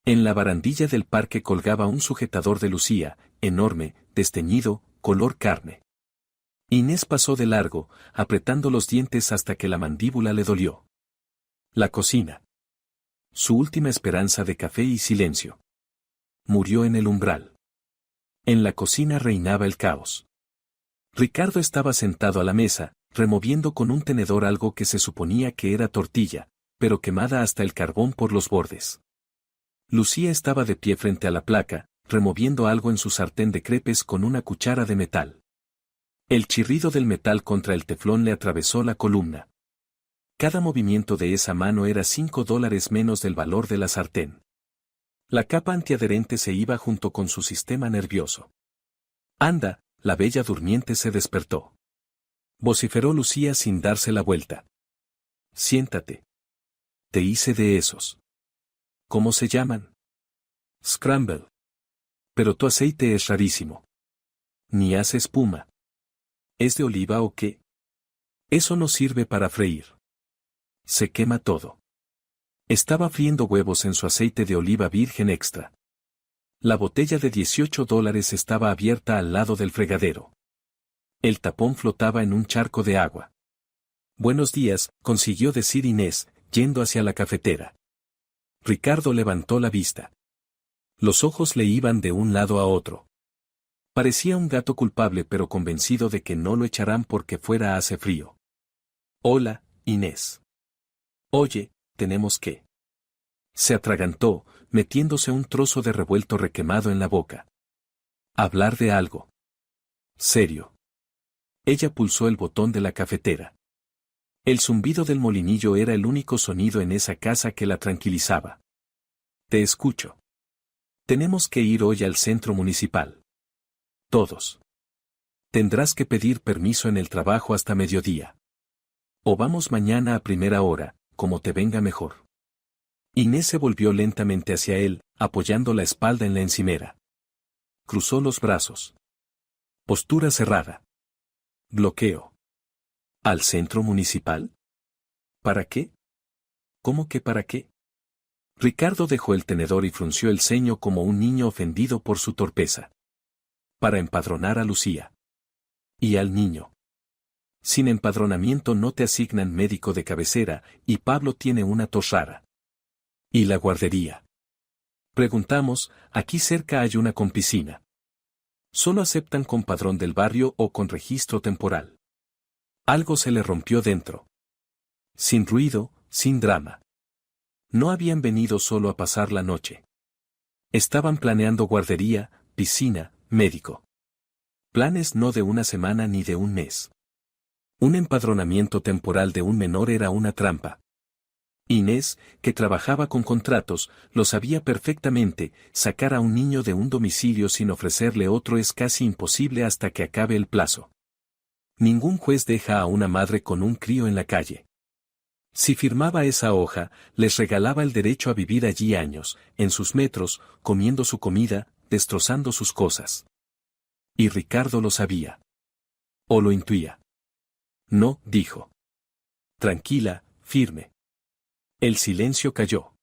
En la barandilla del parque colgaba un sujetador de Lucía, enorme, desteñido, color carne. Inés pasó de largo, apretando los dientes hasta que la mandíbula le dolió. La cocina. Su última esperanza de café y silencio. Murió en el umbral. En la cocina reinaba el caos. Ricardo estaba sentado a la mesa, removiendo con un tenedor algo que se suponía que era tortilla, pero quemada hasta el carbón por los bordes. Lucía estaba de pie frente a la placa, removiendo algo en su sartén de crepes con una cuchara de metal. El chirrido del metal contra el teflón le atravesó la columna. Cada movimiento de esa mano era $5 menos del valor de la sartén. La capa antiadherente se iba junto con su sistema nervioso. Anda, la bella durmiente se despertó. Vociferó Lucía sin darse la vuelta. Siéntate. Te hice de esos. ¿Cómo se llaman? Scramble. Pero tu aceite es rarísimo. Ni hace espuma. ¿Es de oliva o qué? Eso no sirve para freír. Se quema todo. Estaba friendo huevos en su aceite de oliva virgen extra. La botella de $18 estaba abierta al lado del fregadero. El tapón flotaba en un charco de agua. Buenos días, consiguió decir Inés, yendo hacia la cafetera. Ricardo levantó la vista. Los ojos le iban de un lado a otro. Parecía un gato culpable pero convencido de que no lo echarán porque fuera hace frío. Hola, Inés. Oye, tenemos que. Se atragantó, metiéndose un trozo de revuelto requemado en la boca. Hablar de algo. Serio. Ella pulsó el botón de la cafetera. El zumbido del molinillo era el único sonido en esa casa que la tranquilizaba. Te escucho. Tenemos que ir hoy al centro municipal. Todos. Tendrás que pedir permiso en el trabajo hasta mediodía. O vamos mañana a primera hora, como te venga mejor. Inés se volvió lentamente hacia él, apoyando la espalda en la encimera. Cruzó los brazos. Postura cerrada. Bloqueo. ¿Al centro municipal? ¿Para qué? ¿Cómo que para qué? Ricardo dejó el tenedor y frunció el ceño como un niño ofendido por su torpeza. Para empadronar a Lucía. Y al niño. Sin empadronamiento no te asignan médico de cabecera, y Pablo tiene una tos rara. ¿Y la guardería? Preguntamos, aquí cerca hay una con piscina. Solo aceptan con padrón del barrio o con registro temporal. Algo se le rompió dentro. Sin ruido, sin drama. No habían venido solo a pasar la noche. Estaban planeando guardería, piscina, médico. Planes no de una semana ni de un mes. Un empadronamiento temporal de un menor era una trampa. Inés, que trabajaba con contratos, lo sabía perfectamente, sacar a un niño de un domicilio sin ofrecerle otro es casi imposible hasta que acabe el plazo. Ningún juez deja a una madre con un crío en la calle. Si firmaba esa hoja, les regalaba el derecho a vivir allí años, en sus metros, comiendo su comida, destrozando sus cosas. Y Ricardo lo sabía. O lo intuía. No, dijo. Tranquila, firme. El silencio cayó.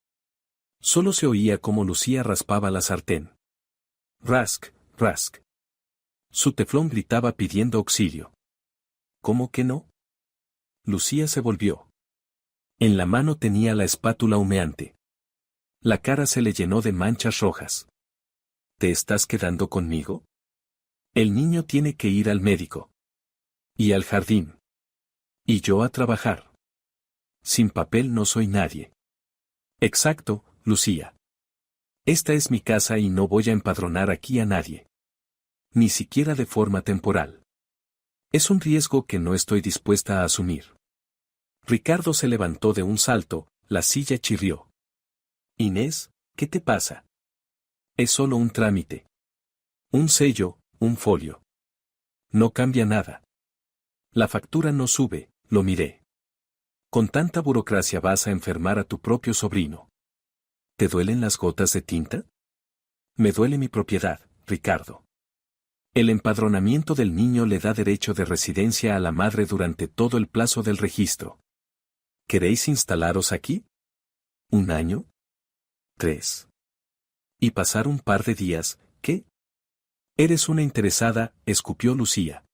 Solo se oía cómo Lucía raspaba la sartén. Rask, rask. Su teflón gritaba pidiendo auxilio. ¿Cómo que no? Lucía se volvió. En la mano tenía la espátula humeante. La cara se le llenó de manchas rojas. ¿Te estás quedando conmigo? El niño tiene que ir al médico. Y al jardín. Y yo a trabajar. Sin papel no soy nadie. Exacto, Lucía. Esta es mi casa y no voy a empadronar aquí a nadie. Ni siquiera de forma temporal. Es un riesgo que no estoy dispuesta a asumir. Ricardo se levantó de un salto, la silla chirrió. Inés, ¿qué te pasa? Es solo un trámite. Un sello, un folio. No cambia nada. La factura no sube, lo miré. Con tanta burocracia vas a enfermar a tu propio sobrino. ¿Te duelen las gotas de tinta? Me duele mi propiedad, Ricardo. El empadronamiento del niño le da derecho de residencia a la madre durante todo el plazo del registro. ¿Queréis instalaros aquí? ¿Un año? 3. Y pasar un par de días, ¿qué? Eres una interesada, escupió Lucía.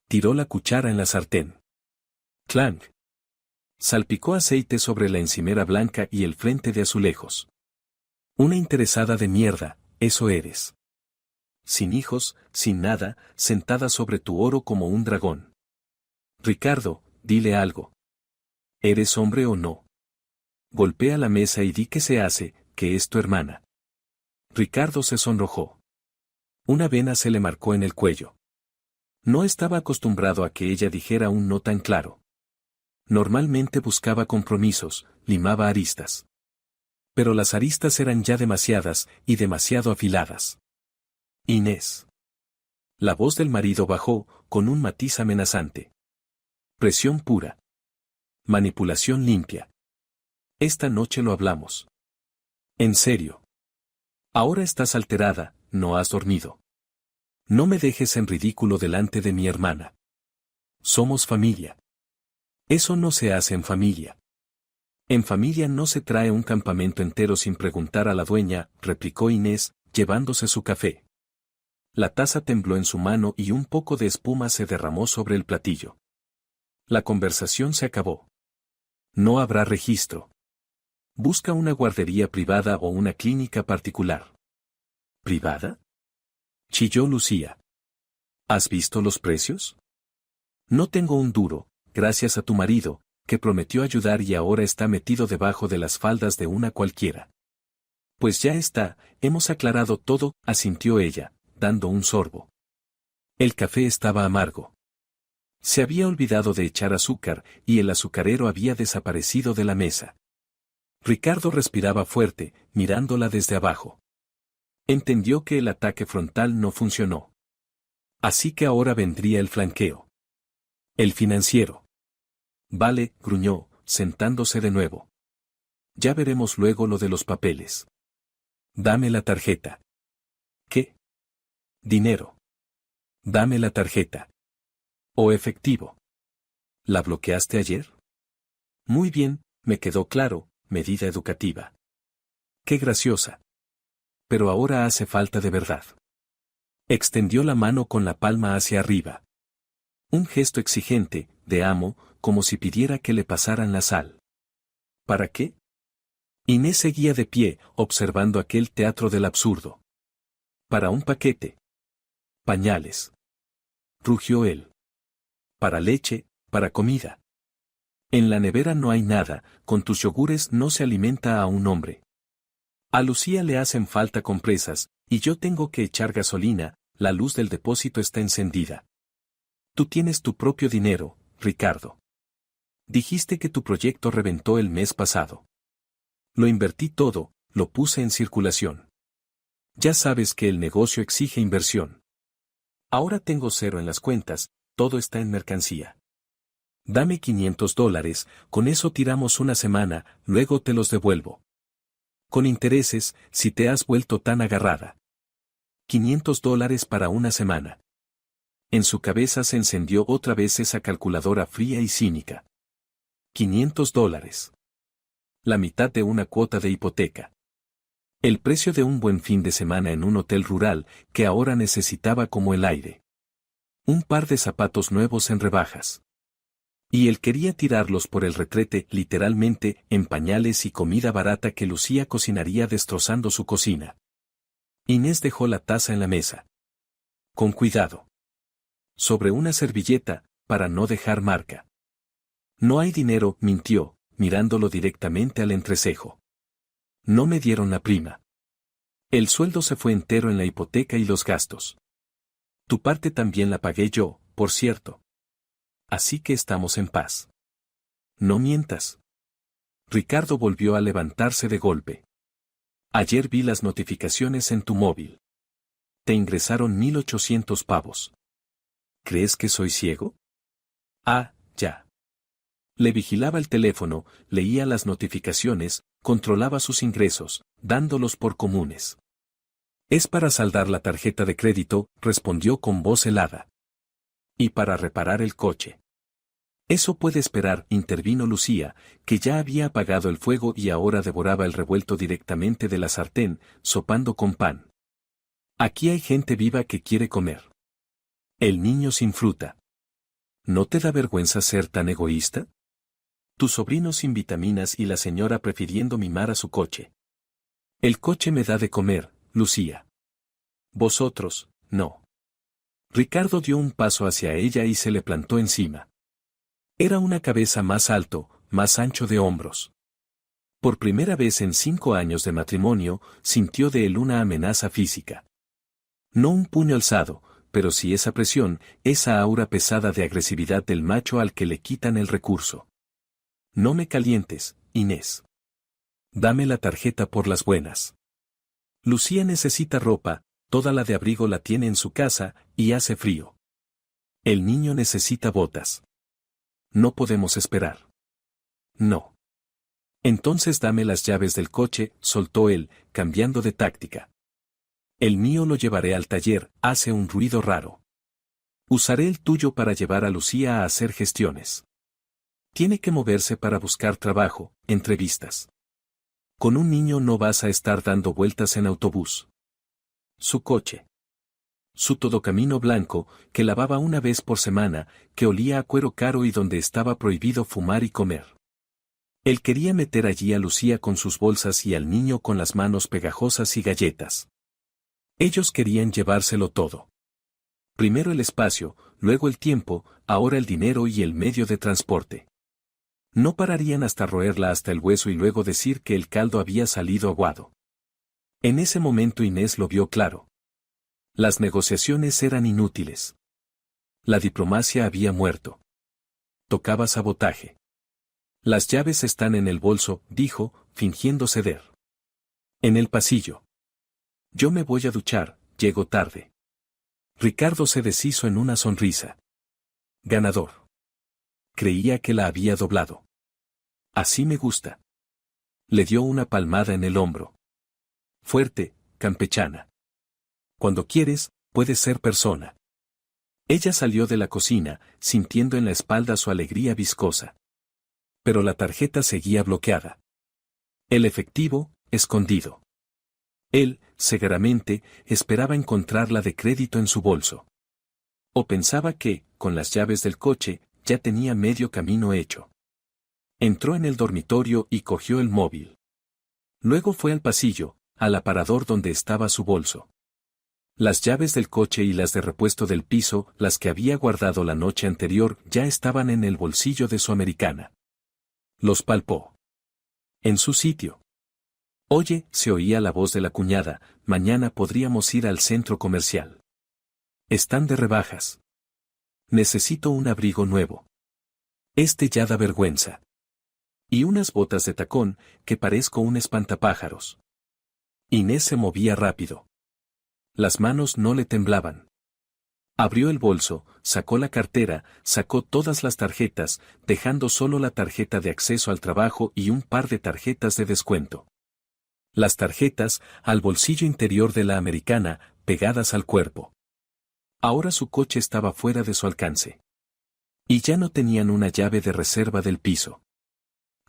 Tiró la cuchara en la sartén. Clank. Salpicó aceite sobre la encimera blanca y el frente de azulejos. Una interesada de mierda, eso eres. Sin hijos, sin nada, sentada sobre tu oro como un dragón. Ricardo, dile algo. ¿Eres hombre o no? Golpea la mesa y di que se hace, que es tu hermana. Ricardo se sonrojó. Una vena se le marcó en el cuello. No estaba acostumbrado a que ella dijera un no tan claro. Normalmente buscaba compromisos, limaba aristas. Pero las aristas eran ya demasiadas y demasiado afiladas. Inés. La voz del marido bajó, con un matiz amenazante. Presión pura. Manipulación limpia. Esta noche lo hablamos. En serio. Ahora estás alterada, no has dormido. No me dejes en ridículo delante de mi hermana. Somos familia. Eso no se hace en familia. En familia no se trae un campamento entero sin preguntar a la dueña, replicó Inés, llevándose su café. La taza tembló en su mano y un poco de espuma se derramó sobre el platillo. La conversación se acabó. No habrá registro. Busca una guardería privada o una clínica particular. ¿Privada? Chilló Lucía. ¿Has visto los precios? No tengo un duro, gracias a tu marido, que prometió ayudar y ahora está metido debajo de las faldas de una cualquiera. Pues ya está, hemos aclarado todo, asintió ella, dando un sorbo. El café estaba amargo. Se había olvidado de echar azúcar, y el azucarero había desaparecido de la mesa. Ricardo respiraba fuerte, mirándola desde abajo. Entendió que el ataque frontal no funcionó. Así que ahora vendría el flanqueo. El financiero. Vale, gruñó, sentándose de nuevo. Ya veremos luego lo de los papeles. Dame la tarjeta. ¿Qué? Dinero. Dame la tarjeta. ¿O efectivo? ¿La bloqueaste ayer? Muy bien, me quedó claro, medida educativa. Qué graciosa. Pero ahora hace falta de verdad. Extendió la mano con la palma hacia arriba. Un gesto exigente, de amo, como si pidiera que le pasaran la sal. ¿Para qué? Inés seguía de pie, observando aquel teatro del absurdo. Para un paquete. Pañales. Rugió él. Para leche, para comida. En la nevera no hay nada, con tus yogures no se alimenta a un hombre. A Lucía le hacen falta compresas, y yo tengo que echar gasolina, la luz del depósito está encendida. Tú tienes tu propio dinero, Ricardo. Dijiste que tu proyecto reventó el mes pasado. Lo invertí todo, lo puse en circulación. Ya sabes que el negocio exige inversión. Ahora tengo cero en las cuentas, todo está en mercancía. Dame $500, con eso tiramos una semana, luego te los devuelvo. Con intereses, si te has vuelto tan agarrada. $500 para una semana. En su cabeza se encendió otra vez esa calculadora fría y cínica. $500. La mitad de una cuota de hipoteca. El precio de un buen fin de semana en un hotel rural, que ahora necesitaba como el aire. Un par de zapatos nuevos en rebajas. Y él quería tirarlos por el retrete, literalmente, en pañales y comida barata que Lucía cocinaría destrozando su cocina. Inés dejó la taza en la mesa. Con cuidado. Sobre una servilleta, para no dejar marca. No hay dinero, mintió, mirándolo directamente al entrecejo. No me dieron la prima. El sueldo se fue entero en la hipoteca y los gastos. Tu parte también la pagué yo, por cierto. Así que estamos en paz. No mientas. Ricardo volvió a levantarse de golpe. Ayer vi las notificaciones en tu móvil. Te ingresaron 1.800 pavos. ¿Crees que soy ciego? Ah, ya. Le vigilaba el teléfono, leía las notificaciones, controlaba sus ingresos, dándolos por comunes. Es para saldar la tarjeta de crédito, respondió con voz helada. Y para reparar el coche. Eso puede esperar, intervino Lucía, que ya había apagado el fuego y ahora devoraba el revuelto directamente de la sartén, sopando con pan. Aquí hay gente viva que quiere comer. El niño sin fruta. ¿No te da vergüenza ser tan egoísta? Tu sobrino sin vitaminas y la señora prefiriendo mimar a su coche. El coche me da de comer, Lucía. Vosotros, no. Ricardo dio un paso hacia ella y se le plantó encima. Era una cabeza más alto, más ancho de hombros. Por primera vez en 5 años de matrimonio, sintió de él una amenaza física. No un puño alzado, pero sí esa presión, esa aura pesada de agresividad del macho al que le quitan el recurso. No me calientes, Inés. Dame la tarjeta por las buenas. Lucía necesita ropa, toda la de abrigo la tiene en su casa, y hace frío. El niño necesita botas. No podemos esperar. No. Entonces dame las llaves del coche, soltó él, cambiando de táctica. El mío lo llevaré al taller, hace un ruido raro. Usaré el tuyo para llevar a Lucía a hacer gestiones. Tiene que moverse para buscar trabajo, entrevistas. Con un niño no vas a estar dando vueltas en autobús. Su coche. Su todocamino blanco, que lavaba una vez por semana, que olía a cuero caro y donde estaba prohibido fumar y comer. Él quería meter allí a Lucía con sus bolsas y al niño con las manos pegajosas y galletas. Ellos querían llevárselo todo. Primero el espacio, luego el tiempo, ahora el dinero y el medio de transporte. No pararían hasta roerla hasta el hueso y luego decir que el caldo había salido aguado. En ese momento Inés lo vio claro. Las negociaciones eran inútiles. La diplomacia había muerto. Tocaba sabotaje. Las llaves están en el bolso, dijo, fingiendo ceder. En el pasillo. Yo me voy a duchar, llego tarde. Ricardo se deshizo en una sonrisa. Ganador. Creía que la había doblado. Así me gusta. Le dio una palmada en el hombro. Fuerte, campechana. Cuando quieres, puedes ser persona. Ella salió de la cocina, sintiendo en la espalda su alegría viscosa. Pero la tarjeta seguía bloqueada. El efectivo, escondido. Él, cegaramente, esperaba encontrar la de crédito en su bolso. O pensaba que, con las llaves del coche, ya tenía medio camino hecho. Entró en el dormitorio y cogió el móvil. Luego fue al pasillo, al aparador donde estaba su bolso. Las llaves del coche y las de repuesto del piso, las que había guardado la noche anterior, ya estaban en el bolsillo de su americana. Los palpó. En su sitio. Oye, se oía la voz de la cuñada, mañana podríamos ir al centro comercial. Están de rebajas. Necesito un abrigo nuevo. Este ya da vergüenza. Y unas botas de tacón, que parezco un espantapájaros. Inés se movía rápido. Las manos no le temblaban. Abrió el bolso, sacó la cartera, sacó todas las tarjetas, dejando solo la tarjeta de acceso al trabajo y un par de tarjetas de descuento. Las tarjetas, al bolsillo interior de la americana, pegadas al cuerpo. Ahora su coche estaba fuera de su alcance. Y ya no tenían una llave de reserva del piso.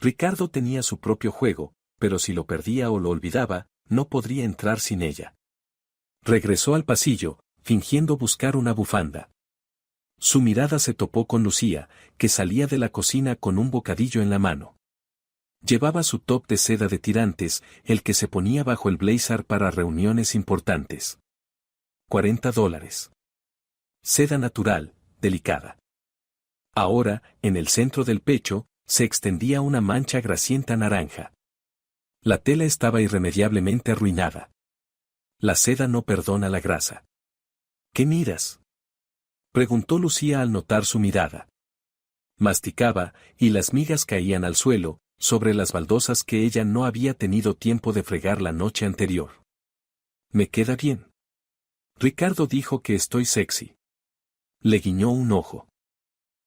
Ricardo tenía su propio juego, pero si lo perdía o lo olvidaba, no podría entrar sin ella. Regresó al pasillo, fingiendo buscar una bufanda. Su mirada se topó con Lucía, que salía de la cocina con un bocadillo en la mano. Llevaba su top de seda de tirantes, el que se ponía bajo el blazer para reuniones importantes. $40. Seda natural, delicada. Ahora, en el centro del pecho, se extendía una mancha grasienta naranja. La tela estaba irremediablemente arruinada. La seda no perdona la grasa. ¿Qué miras? Preguntó Lucía al notar su mirada. Masticaba, y las migas caían al suelo, sobre las baldosas que ella no había tenido tiempo de fregar la noche anterior. Me queda bien. Ricardo dijo que estoy sexy. Le guiñó un ojo.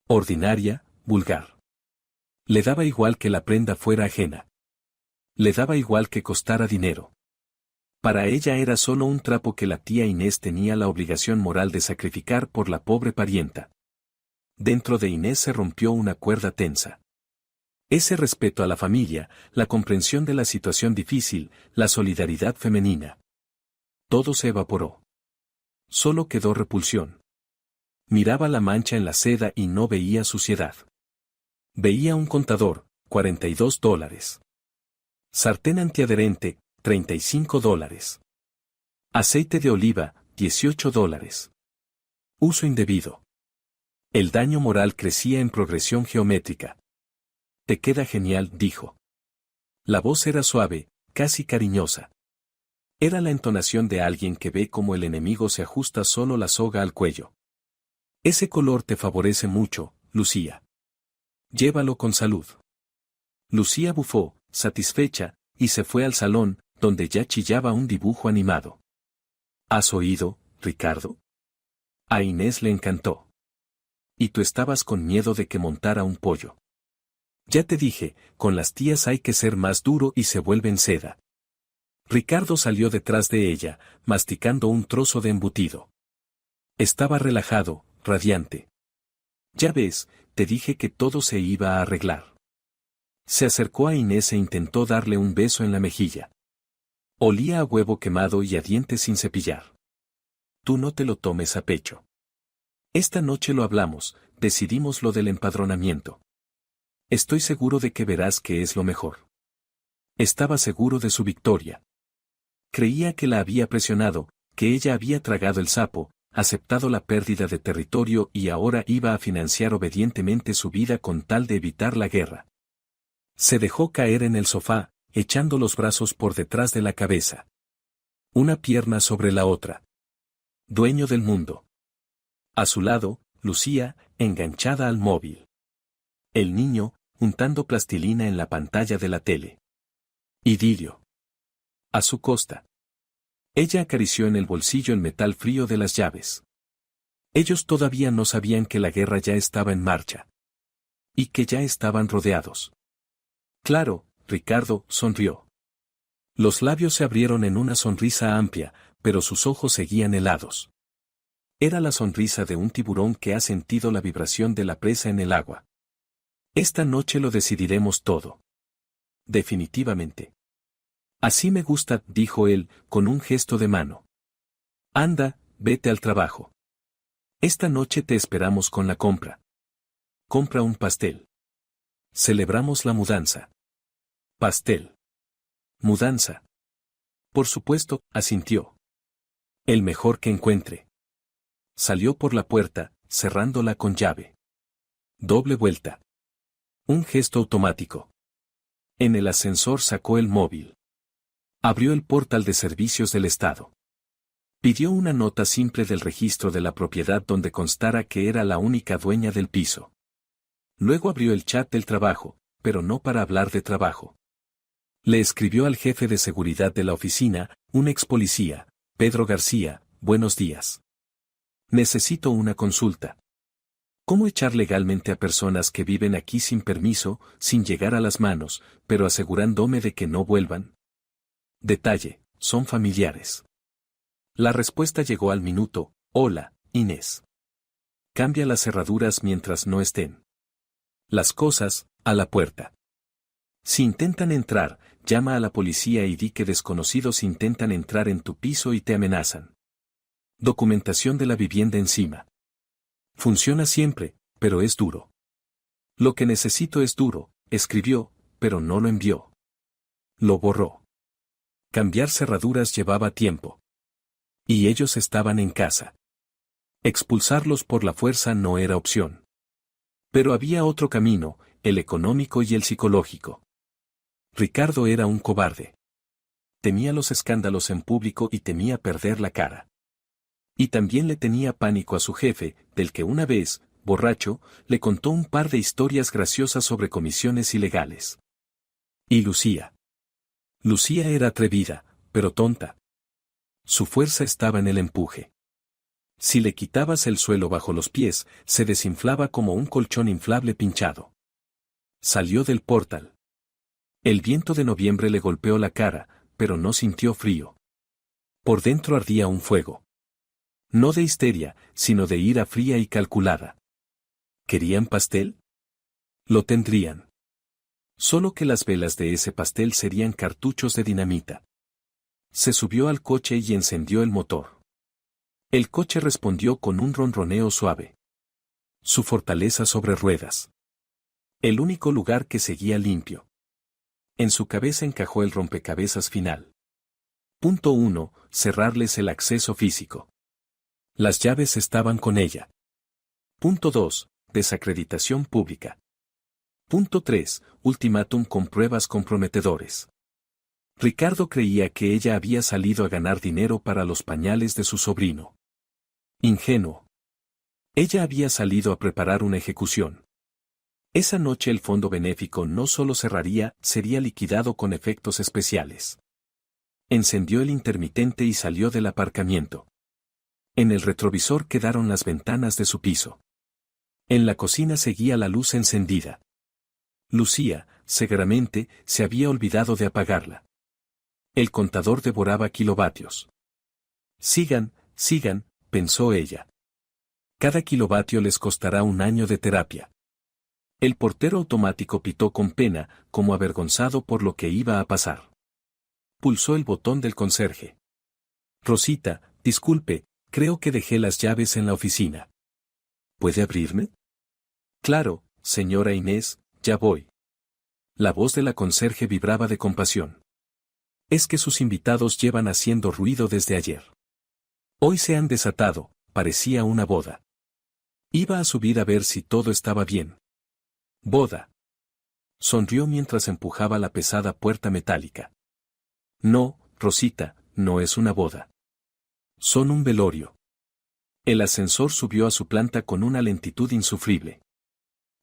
Ordinaria, vulgar. Le daba igual que la prenda fuera ajena. Le daba igual que costara dinero. Para ella era solo un trapo que la tía Inés tenía la obligación moral de sacrificar por la pobre parienta. Dentro de Inés se rompió una cuerda tensa. Ese respeto a la familia, la comprensión de la situación difícil, la solidaridad femenina. Todo se evaporó. Solo quedó repulsión. Miraba la mancha en la seda y no veía suciedad. Veía un contador, $42. Sartén antiadherente, $35. Aceite de oliva, $18. Uso indebido. El daño moral crecía en progresión geométrica. Te queda genial, dijo. La voz era suave, casi cariñosa. Era la entonación de alguien que ve cómo el enemigo se ajusta solo la soga al cuello. Ese color te favorece mucho, Lucía. Llévalo con salud. Lucía bufó, satisfecha, y se fue al salón, donde ya chillaba un dibujo animado. ¿Has oído, Ricardo? A Inés le encantó. Y tú estabas con miedo de que montara un pollo. Ya te dije, con las tías hay que ser más duro y se vuelven seda. Ricardo salió detrás de ella, masticando un trozo de embutido. Estaba relajado, radiante. Ya ves, te dije que todo se iba a arreglar. Se acercó a Inés e intentó darle un beso en la mejilla. Olía a huevo quemado y a dientes sin cepillar. Tú no te lo tomes a pecho. Esta noche lo hablamos, decidimos lo del empadronamiento. Estoy seguro de que verás que es lo mejor. Estaba seguro de su victoria. Creía que la había presionado, que ella había tragado el sapo, aceptado la pérdida de territorio y ahora iba a financiar obedientemente su vida con tal de evitar la guerra. Se dejó caer en el sofá, echando los brazos por detrás de la cabeza. Una pierna sobre la otra. Dueño del mundo. A su lado, Lucía, enganchada al móvil. El niño, untando plastilina en la pantalla de la tele. Idilio. A su costa. Ella acarició en el bolsillo el metal frío de las llaves. Ellos todavía no sabían que la guerra ya estaba en marcha. Y que ya estaban rodeados. Claro, Ricardo sonrió. Los labios se abrieron en una sonrisa amplia, pero sus ojos seguían helados. Era la sonrisa de un tiburón que ha sentido la vibración de la presa en el agua. Esta noche lo decidiremos todo. Definitivamente. Así me gusta, dijo él, con un gesto de mano. Anda, vete al trabajo. Esta noche te esperamos con la compra. Compra un pastel. Celebramos la mudanza. Pastel. Mudanza. Por supuesto, asintió. El mejor que encuentre. Salió por la puerta, cerrándola con llave. Doble vuelta. Un gesto automático. En el ascensor sacó el móvil. Abrió el portal de servicios del Estado. Pidió una nota simple del registro de la propiedad donde constara que era la única dueña del piso. Luego abrió el chat del trabajo, pero no para hablar de trabajo. Le escribió al jefe de seguridad de la oficina, un ex policía, Pedro García, buenos días. Necesito una consulta. ¿Cómo echar legalmente a personas que viven aquí sin permiso, sin llegar a las manos, pero asegurándome de que no vuelvan? Detalle, son familiares. La respuesta llegó al minuto, hola, Inés. Cambia las cerraduras mientras no estén. Las cosas, a la puerta. Si intentan entrar, llama a la policía y di que desconocidos intentan entrar en tu piso y te amenazan. Documentación de la vivienda encima. Funciona siempre, pero es duro. Lo que necesito es duro, escribió, pero no lo envió. Lo borró. Cambiar cerraduras llevaba tiempo. Y ellos estaban en casa. Expulsarlos por la fuerza no era opción. Pero había otro camino, el económico y el psicológico. Ricardo era un cobarde. Temía los escándalos en público y temía perder la cara. Y también le tenía pánico a su jefe, del que una vez, borracho, le contó un par de historias graciosas sobre comisiones ilegales. Y Lucía. Lucía era atrevida, pero tonta. Su fuerza estaba en el empuje. Si le quitabas el suelo bajo los pies, se desinflaba como un colchón inflable pinchado. Salió del portal. El viento de noviembre le golpeó la cara, pero no sintió frío. Por dentro ardía un fuego. No de histeria, sino de ira fría y calculada. ¿Querían pastel? Lo tendrían. Solo que las velas de ese pastel serían cartuchos de dinamita. Se subió al coche y encendió el motor. El coche respondió con un ronroneo suave. Su fortaleza sobre ruedas. El único lugar que seguía limpio. En su cabeza encajó el rompecabezas final. Punto 1. Cerrarles el acceso físico. Las llaves estaban con ella. Punto 2. Desacreditación pública. Punto 3. Ultimátum con pruebas comprometedores. Ricardo creía que ella había salido a ganar dinero para los pañales de su sobrino. Ingenuo. Ella había salido a preparar una ejecución. Esa noche el fondo benéfico no solo cerraría, sería liquidado con efectos especiales. Encendió el intermitente y salió del aparcamiento. En el retrovisor quedaron las ventanas de su piso. En la cocina seguía la luz encendida. Lucía, seguramente, se había olvidado de apagarla. El contador devoraba kilovatios. Sigan, sigan, pensó ella. Cada kilovatio les costará un año de terapia. El portero automático pitó con pena, como avergonzado por lo que iba a pasar. Pulsó el botón del conserje. Rosita, disculpe, creo que dejé las llaves en la oficina. ¿Puede abrirme? Claro, señora Inés, ya voy. La voz de la conserje vibraba de compasión. Es que sus invitados llevan haciendo ruido desde ayer. Hoy se han desatado, parecía una boda. Iba a subir a ver si todo estaba bien. Boda. Sonrió mientras empujaba la pesada puerta metálica. No, Rosita, no es una boda. Son un velorio. El ascensor subió a su planta con una lentitud insufrible.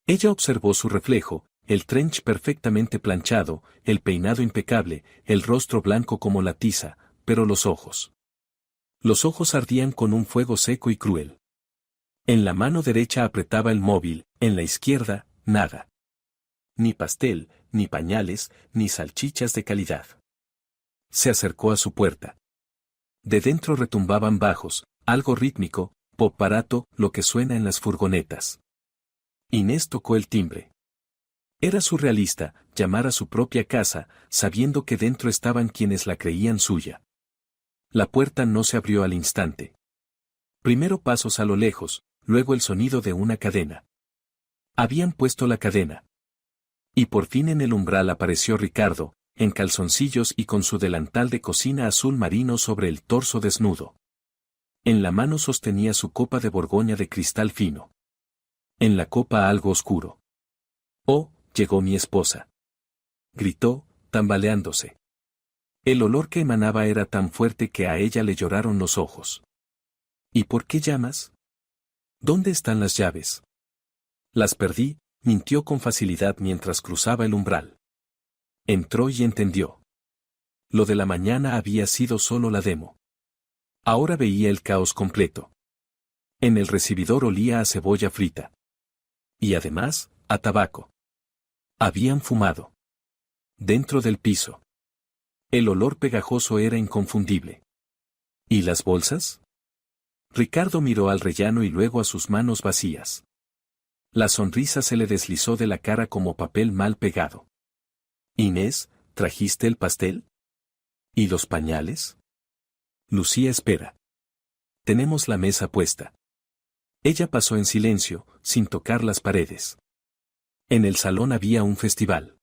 Ella observó su reflejo, el trench perfectamente planchado, el peinado impecable, el rostro blanco como la tiza, pero los ojos. Los ojos ardían con un fuego seco y cruel. En la mano derecha apretaba el móvil, en la izquierda, nada. Ni pastel, ni pañales, ni salchichas de calidad. Se acercó a su puerta. De dentro retumbaban bajos, algo rítmico, pop barato, lo que suena en las furgonetas. Inés tocó el timbre. Era surrealista, llamar a su propia casa, sabiendo que dentro estaban quienes la creían suya. La puerta no se abrió al instante. Primero pasos a lo lejos, luego el sonido de una cadena. Habían puesto la cadena. Y por fin en el umbral apareció Ricardo, en calzoncillos y con su delantal de cocina azul marino sobre el torso desnudo. En la mano sostenía su copa de Borgoña de cristal fino. En la copa algo oscuro. «Oh, llegó mi esposa», gritó, tambaleándose. El olor que emanaba era tan fuerte que a ella le lloraron los ojos. «¿Y por qué llamas? ¿Dónde están las llaves?» «Las perdí», mintió con facilidad mientras cruzaba el umbral. Entró y entendió. Lo de la mañana había sido solo la demo. Ahora veía el caos completo. En el recibidor olía a cebolla frita. Y además, a tabaco. Habían fumado. Dentro del piso. El olor pegajoso era inconfundible. ¿Y las bolsas? Ricardo miró al rellano y luego a sus manos vacías. La sonrisa se le deslizó de la cara como papel mal pegado. Inés, ¿trajiste el pastel? ¿Y los pañales? Lucía espera. Tenemos la mesa puesta. Ella pasó en silencio, sin tocar las paredes. En el salón había un festival.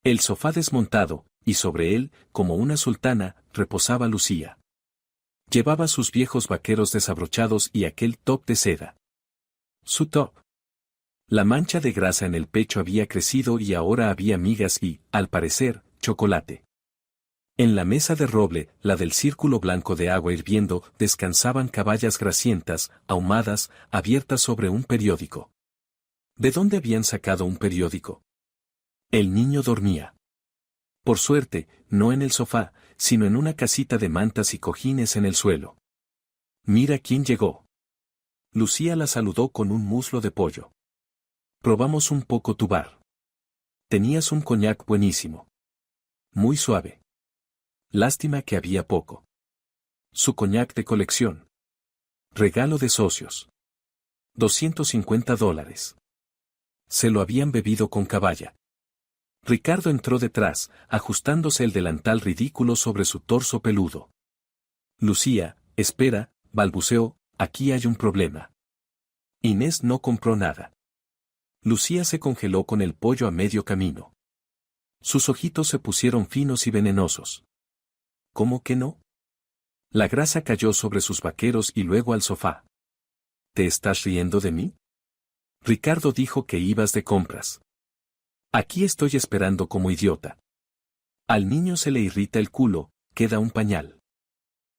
El sofá desmontado, y sobre él, como una sultana, reposaba Lucía. Llevaba sus viejos vaqueros desabrochados y aquel top de seda. Su top. La mancha de grasa en el pecho había crecido y ahora había migas y, al parecer, chocolate. En la mesa de roble, la del círculo blanco de agua hirviendo, descansaban caballas grasientas, ahumadas, abiertas sobre un periódico. ¿De dónde habían sacado un periódico? El niño dormía. Por suerte, no en el sofá, sino en una casita de mantas y cojines en el suelo. Mira quién llegó. Lucía la saludó con un muslo de pollo. Probamos un poco tu bar. Tenías un coñac buenísimo. Muy suave. Lástima que había poco. Su coñac de colección. Regalo de socios. $250. Se lo habían bebido con caballa. Ricardo entró detrás, ajustándose el delantal ridículo sobre su torso peludo. Lucía, espera, balbuceó, aquí hay un problema. Inés no compró nada. Lucía se congeló con el pollo a medio camino. Sus ojitos se pusieron finos y venenosos. ¿Cómo que no? La grasa cayó sobre sus vaqueros y luego al sofá. ¿Te estás riendo de mí? Ricardo dijo que ibas de compras. Aquí estoy esperando como idiota. Al niño se le irrita el culo, queda un pañal.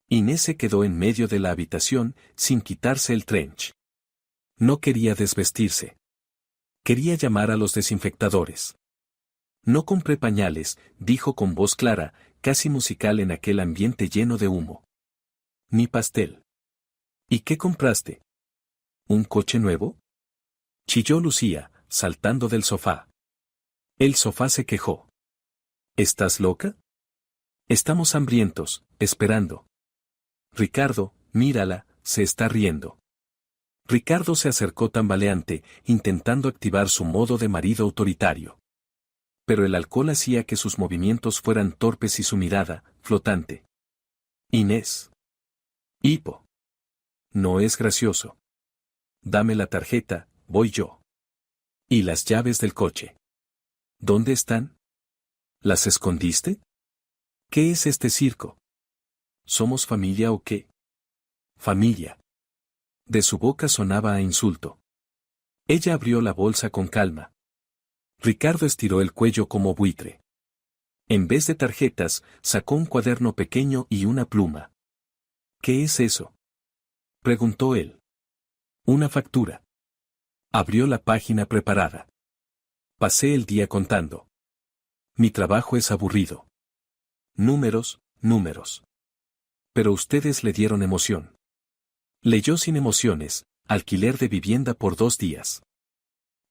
Inés se quedó en medio de la habitación, sin quitarse el trench. No quería desvestirse. Quería llamar a los desinfectadores. No compré pañales, dijo con voz clara, casi musical en aquel ambiente lleno de humo. Ni pastel. ¿Y qué compraste? ¿Un coche nuevo? Chilló Lucía, saltando del sofá. El sofá se quejó. ¿Estás loca? Estamos hambrientos, esperando. Ricardo, mírala, se está riendo. Ricardo se acercó tambaleante, intentando activar su modo de marido autoritario. Pero el alcohol hacía que sus movimientos fueran torpes y su mirada, flotante. Inés. Hipo. No es gracioso. Dame la tarjeta, voy yo. ¿Y las llaves del coche? ¿Dónde están? ¿Las escondiste? ¿Qué es este circo? ¿Somos familia o qué? Familia. De su boca sonaba a insulto. Ella abrió la bolsa con calma. Ricardo estiró el cuello como buitre. En vez de tarjetas, sacó un cuaderno pequeño y una pluma. ¿Qué es eso? Preguntó él. Una factura. Abrió la página preparada. Pasé el día contando. Mi trabajo es aburrido. Números, números. Pero ustedes le dieron emoción. Leyó sin emociones, alquiler de vivienda por 2 días.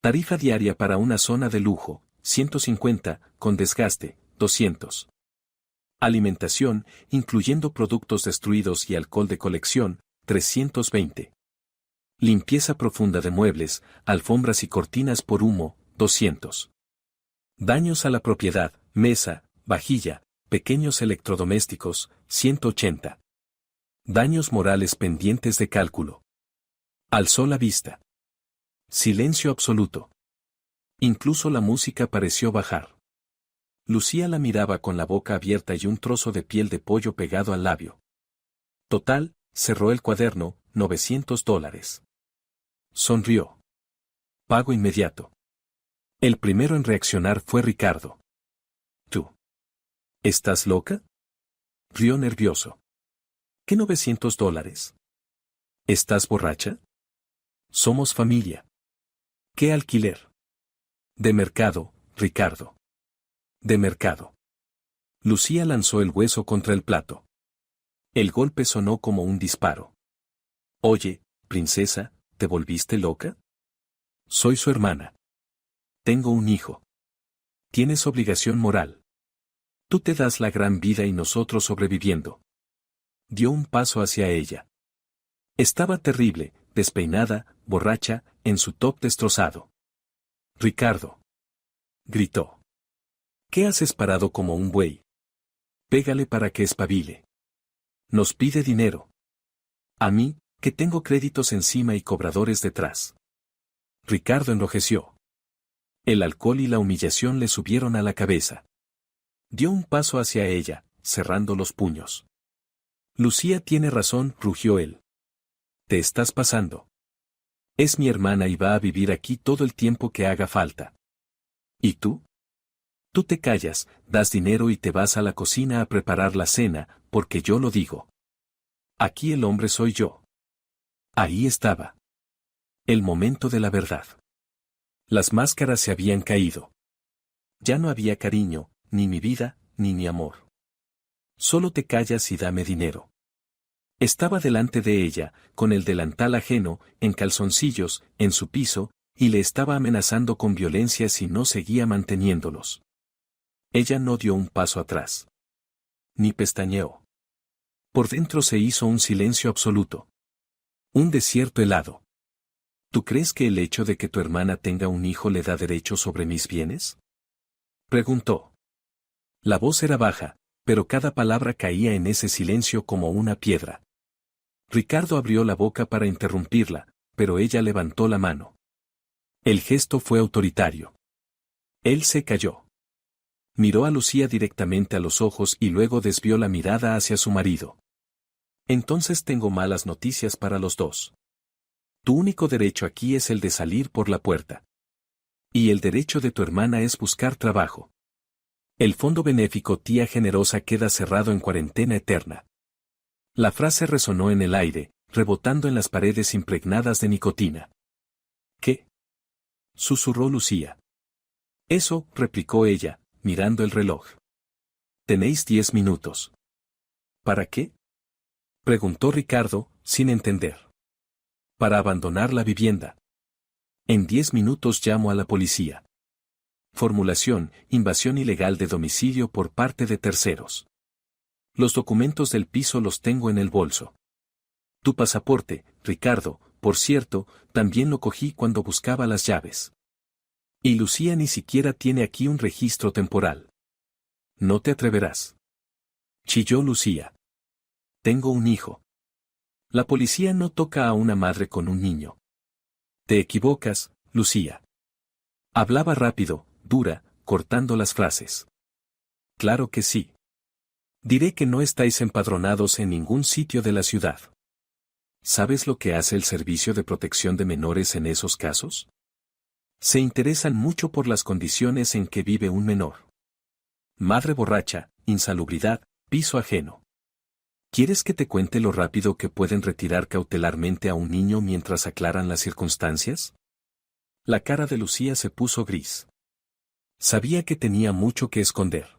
Tarifa diaria para una zona de lujo, 150, con desgaste, 200. Alimentación, incluyendo productos destruidos y alcohol de colección, 320. Limpieza profunda de muebles, alfombras y cortinas por humo, 200. Daños a la propiedad, mesa, vajilla, pequeños electrodomésticos, 180. Daños morales pendientes de cálculo. Alzó la vista. Silencio absoluto. Incluso la música pareció bajar. Lucía la miraba con la boca abierta y un trozo de piel de pollo pegado al labio. Total, cerró el cuaderno, $900. Sonrió. Pago inmediato. El primero en reaccionar fue Ricardo. ¿Tú? ¿Estás loca? Rió nervioso. ¿Qué $900? ¿Estás borracha? Somos familia. ¿Qué alquiler? De mercado, Ricardo. De mercado. Lucía lanzó el hueso contra el plato. El golpe sonó como un disparo. Oye, princesa, ¿te volviste loca? Soy su hermana. Tengo un hijo. Tienes obligación moral. Tú te das la gran vida y nosotros sobreviviendo. Dio un paso hacia ella. Estaba terrible, despeinada, borracha, en su top destrozado. Ricardo. Gritó. ¿Qué haces parado como un buey? Pégale para que espabile. Nos pide dinero. A mí, que tengo créditos encima y cobradores detrás. Ricardo enrojeció. El alcohol y la humillación le subieron a la cabeza. Dio un paso hacia ella, cerrando los puños. Lucía tiene razón, rugió él. Te estás pasando. Es mi hermana y va a vivir aquí todo el tiempo que haga falta. ¿Y tú? Tú te callas, das dinero y te vas a la cocina a preparar la cena, porque yo lo digo. Aquí el hombre soy yo. Ahí estaba. El momento de la verdad. Las máscaras se habían caído. Ya no había cariño, ni mi vida, ni mi amor. Solo te callas y dame dinero. Estaba delante de ella, con el delantal ajeno, en calzoncillos, en su piso, y le estaba amenazando con violencia si no seguía manteniéndolos. Ella no dio un paso atrás. Ni pestañeó. Por dentro se hizo un silencio absoluto. Un desierto helado. ¿Tú crees que el hecho de que tu hermana tenga un hijo le da derecho sobre mis bienes? Preguntó. La voz era baja, pero cada palabra caía en ese silencio como una piedra. Ricardo abrió la boca para interrumpirla, pero ella levantó la mano. El gesto fue autoritario. Él se calló. Miró a Lucía directamente a los ojos y luego desvió la mirada hacia su marido. Entonces tengo malas noticias para los dos. Tu único derecho aquí es el de salir por la puerta. Y el derecho de tu hermana es buscar trabajo. El fondo benéfico Tía Generosa queda cerrado en cuarentena eterna. La frase resonó en el aire, rebotando en las paredes impregnadas de nicotina. ¿Qué? Susurró Lucía. Eso, replicó ella, mirando el reloj. Tenéis 10 minutos. ¿Para qué? Preguntó Ricardo, sin entender. Para abandonar la vivienda. En 10 minutos llamo a la policía. Formulación: invasión ilegal de domicilio por parte de terceros. Los documentos del piso los tengo en el bolso. Tu pasaporte, Ricardo, por cierto, también lo cogí cuando buscaba las llaves. Y Lucía ni siquiera tiene aquí un registro temporal. No te atreverás. Chilló Lucía. Tengo un hijo. La policía no toca a una madre con un niño. Te equivocas, Lucía. Hablaba rápido, dura, cortando las frases. Claro que sí. Diré que no estáis empadronados en ningún sitio de la ciudad. ¿Sabes lo que hace el Servicio de Protección de Menores en esos casos? Se interesan mucho por las condiciones en que vive un menor. Madre borracha, insalubridad, piso ajeno. ¿Quieres que te cuente lo rápido que pueden retirar cautelarmente a un niño mientras aclaran las circunstancias? La cara de Lucía se puso gris. Sabía que tenía mucho que esconder.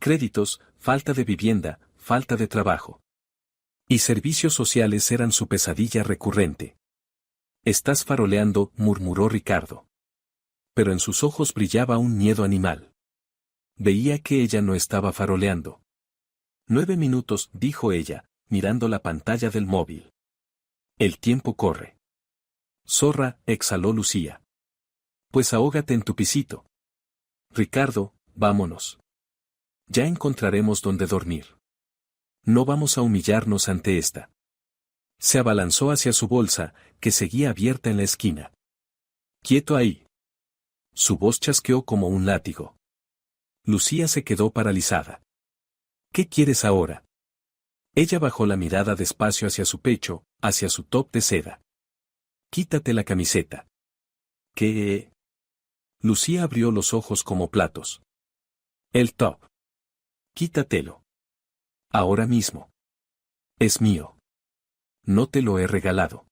Créditos, falta de vivienda, falta de trabajo. Y servicios sociales eran su pesadilla recurrente. Estás faroleando, murmuró Ricardo. Pero en sus ojos brillaba un miedo animal. Veía que ella no estaba faroleando. 9 minutos, dijo ella, mirando la pantalla del móvil. El tiempo corre. Zorra, exhaló Lucía. Pues ahógate en tu pisito. Ricardo, vámonos. Ya encontraremos dónde dormir. No vamos a humillarnos ante esta. Se abalanzó hacia su bolsa, que seguía abierta en la esquina. Quieto ahí. Su voz chasqueó como un látigo. Lucía se quedó paralizada. ¿Qué quieres ahora? Ella bajó la mirada despacio hacia su pecho, hacia su top de seda. Quítate la camiseta. ¿Qué? Lucía abrió los ojos como platos. El top. Quítatelo. Ahora mismo. Es mío. No te lo he regalado.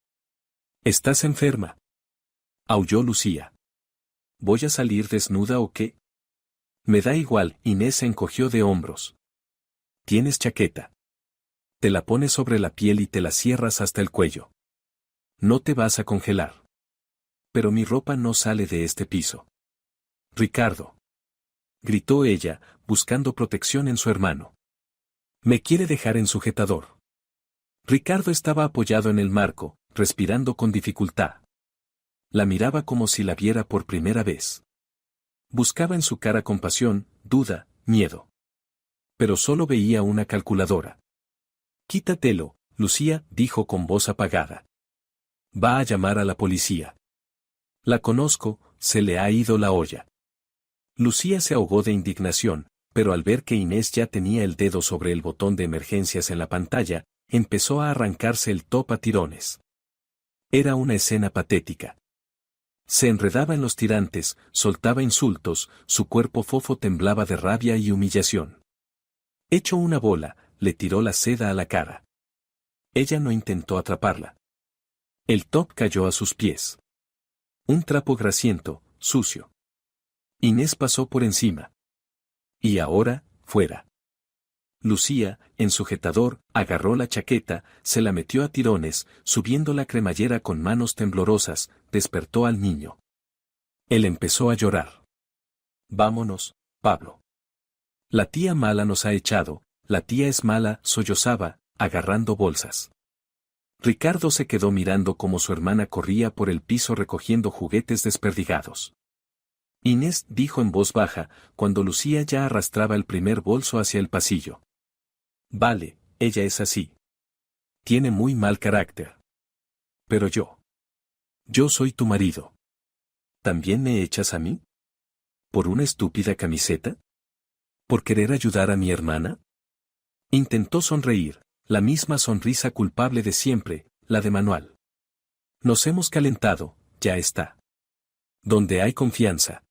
¿Estás enferma? Aulló Lucía. ¿Voy a salir desnuda o qué? Me da igual, Inés se encogió de hombros. Tienes chaqueta. Te la pones sobre la piel y te la cierras hasta el cuello. No te vas a congelar. Pero mi ropa no sale de este piso. Ricardo. Gritó ella, buscando protección en su hermano. Me quiere dejar en sujetador. Ricardo estaba apoyado en el marco, respirando con dificultad. La miraba como si la viera por primera vez. Buscaba en su cara compasión, duda, miedo. Pero solo veía una calculadora. Quítatelo, Lucía, dijo con voz apagada. Va a llamar a la policía. La conozco, se le ha ido la olla. Lucía se ahogó de indignación, pero al ver que Inés ya tenía el dedo sobre el botón de emergencias en la pantalla, empezó a arrancarse el top a tirones. Era una escena patética. Se enredaba en los tirantes, soltaba insultos, su cuerpo fofo temblaba de rabia y humillación. Hecho una bola, le tiró la seda a la cara. Ella no intentó atraparla. El top cayó a sus pies. Un trapo grasiento, sucio. Inés pasó por encima. Y ahora, fuera. Lucía, en sujetador, agarró la chaqueta, se la metió a tirones, subiendo la cremallera con manos temblorosas, despertó al niño. Él empezó a llorar. Vámonos, Pablo. La tía mala nos ha echado, la tía es mala, sollozaba, agarrando bolsas. Ricardo se quedó mirando cómo su hermana corría por el piso recogiendo juguetes desperdigados. Inés dijo en voz baja, cuando Lucía ya arrastraba el primer bolso hacia el pasillo. Vale, ella es así. Tiene muy mal carácter. Pero yo soy tu marido. ¿También me echas a mí? ¿Por una estúpida camiseta? ¿Por querer ayudar a mi hermana? Intentó sonreír, la misma sonrisa culpable de siempre, la de Manuel. Nos hemos calentado, ya está. Donde hay confianza.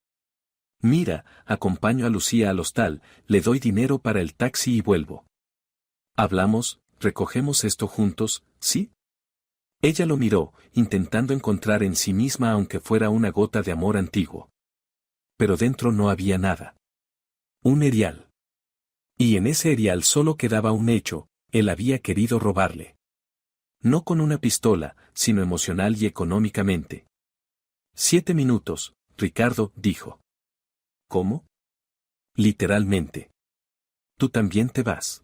Mira, acompaño a Lucía al hostal, le doy dinero para el taxi y vuelvo. Hablamos, recogemos esto juntos, ¿sí? Ella lo miró, intentando encontrar en sí misma aunque fuera una gota de amor antiguo. Pero dentro no había nada. Un erial. Y en ese erial solo quedaba un hecho, él había querido robarle. No con una pistola, sino emocional y económicamente. 7 minutos, Ricardo dijo. ¿Cómo? Literalmente. Tú también te vas.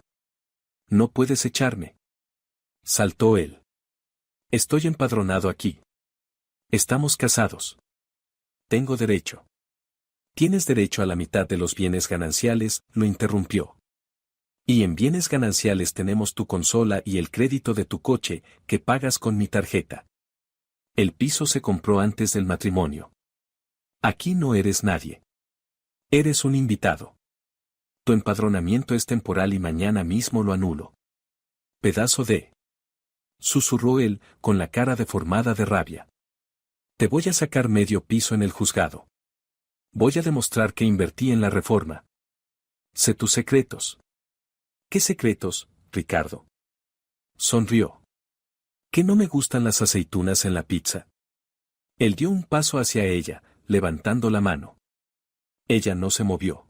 No puedes echarme. Saltó él. Estoy empadronado aquí. Estamos casados. Tengo derecho. Tienes derecho a la mitad de los bienes gananciales, lo interrumpió. Y en bienes gananciales tenemos tu consola y el crédito de tu coche, que pagas con mi tarjeta. El piso se compró antes del matrimonio. Aquí no eres nadie. Eres un invitado. Tu empadronamiento es temporal y mañana mismo lo anulo. Pedazo de... Susurró él, con la cara deformada de rabia. Te voy a sacar medio piso en el juzgado. Voy a demostrar que invertí en la reforma. Sé tus secretos. ¿Qué secretos, Ricardo? Sonrió. ¿Que no me gustan las aceitunas en la pizza? Él dio un paso hacia ella, levantando la mano. Ella no se movió.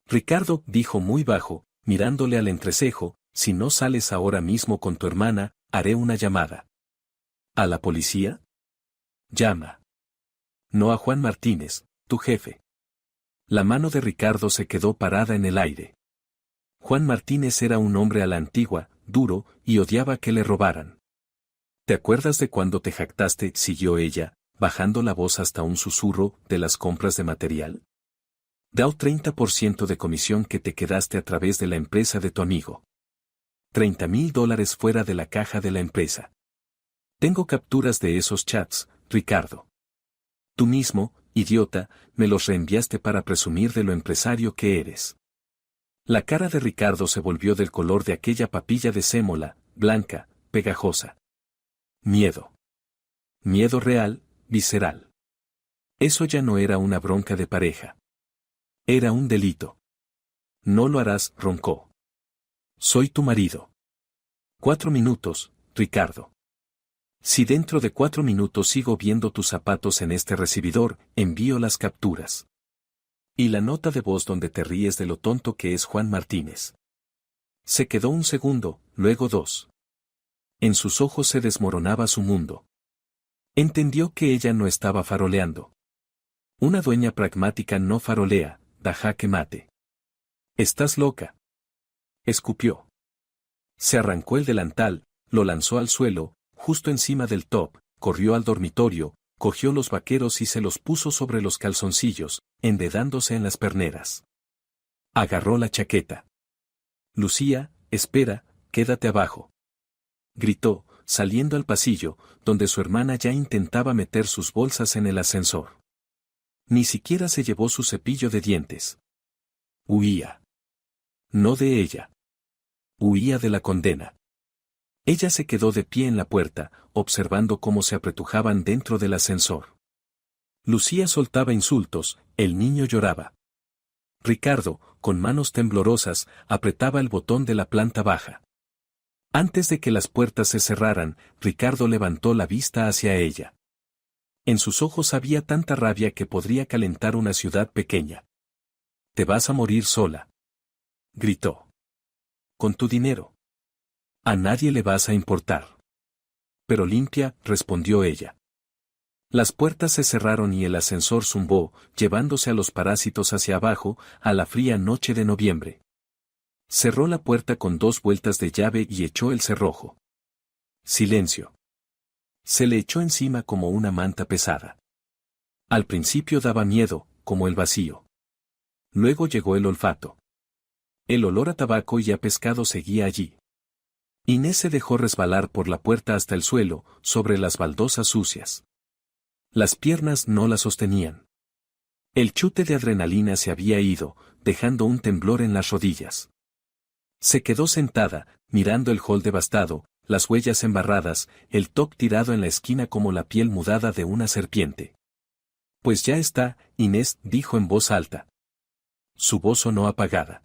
Ricardo dijo muy bajo, mirándole al entrecejo, si no sales ahora mismo con tu hermana, haré una llamada. ¿A la policía? Llama. No a Juan Martínez, tu jefe. La mano de Ricardo se quedó parada en el aire. Juan Martínez era un hombre a la antigua, duro, y odiaba que le robaran. ¿Te acuerdas de cuando te jactaste, siguió ella, bajando la voz hasta un susurro, de las compras de material? Da un 30% de comisión que te quedaste a través de la empresa de tu amigo. $30,000 fuera de la caja de la empresa. Tengo capturas de esos chats, Ricardo. Tú mismo, idiota, me los reenviaste para presumir de lo empresario que eres. La cara de Ricardo se volvió del color de aquella papilla de sémola, blanca, pegajosa. Miedo. Miedo real, visceral. Eso ya no era una bronca de pareja. Era un delito. No lo harás, roncó. Soy tu marido. 4 minutos, Ricardo. Si dentro de 4 minutos sigo viendo tus zapatos en este recibidor, envío las capturas. Y la nota de voz donde te ríes de lo tonto que es Juan Martínez. Se quedó un segundo, luego 2. En sus ojos se desmoronaba su mundo. Entendió que ella no estaba faroleando. Una dueña pragmática no farolea, da jaque mate. ¿Estás loca? Escupió. Se arrancó el delantal, lo lanzó al suelo, justo encima del top, corrió al dormitorio, cogió los vaqueros y se los puso sobre los calzoncillos, enredándose en las perneras. Agarró la chaqueta. Lucía, espera, quédate abajo. Gritó, saliendo al pasillo, donde su hermana ya intentaba meter sus bolsas en el ascensor. Ni siquiera se llevó su cepillo de dientes. Huía. No de ella. Huía de la condena. Ella se quedó de pie en la puerta, observando cómo se apretujaban dentro del ascensor. Lucía soltaba insultos, el niño lloraba. Ricardo, con manos temblorosas, apretaba el botón de la planta baja. Antes de que las puertas se cerraran, Ricardo levantó la vista hacia ella. En sus ojos había tanta rabia que podría calentar una ciudad pequeña. «Te vas a morir sola», gritó. «Con tu dinero. A nadie le vas a importar». «Pero limpia», respondió ella. Las puertas se cerraron y el ascensor zumbó, llevándose a los parásitos hacia abajo, a la fría noche de noviembre. Cerró la puerta con 2 vueltas de llave y echó el cerrojo. Silencio. Se le echó encima como una manta pesada. Al principio daba miedo, como el vacío. Luego llegó el olfato. El olor a tabaco y a pescado seguía allí. Inés se dejó resbalar por la puerta hasta el suelo, sobre las baldosas sucias. Las piernas no la sostenían. El chute de adrenalina se había ido, dejando un temblor en las rodillas. Se quedó sentada, mirando el hall devastado, las huellas embarradas, el toc tirado en la esquina como la piel mudada de una serpiente. «Pues ya está», Inés dijo en voz alta. Su voz sonó apagada.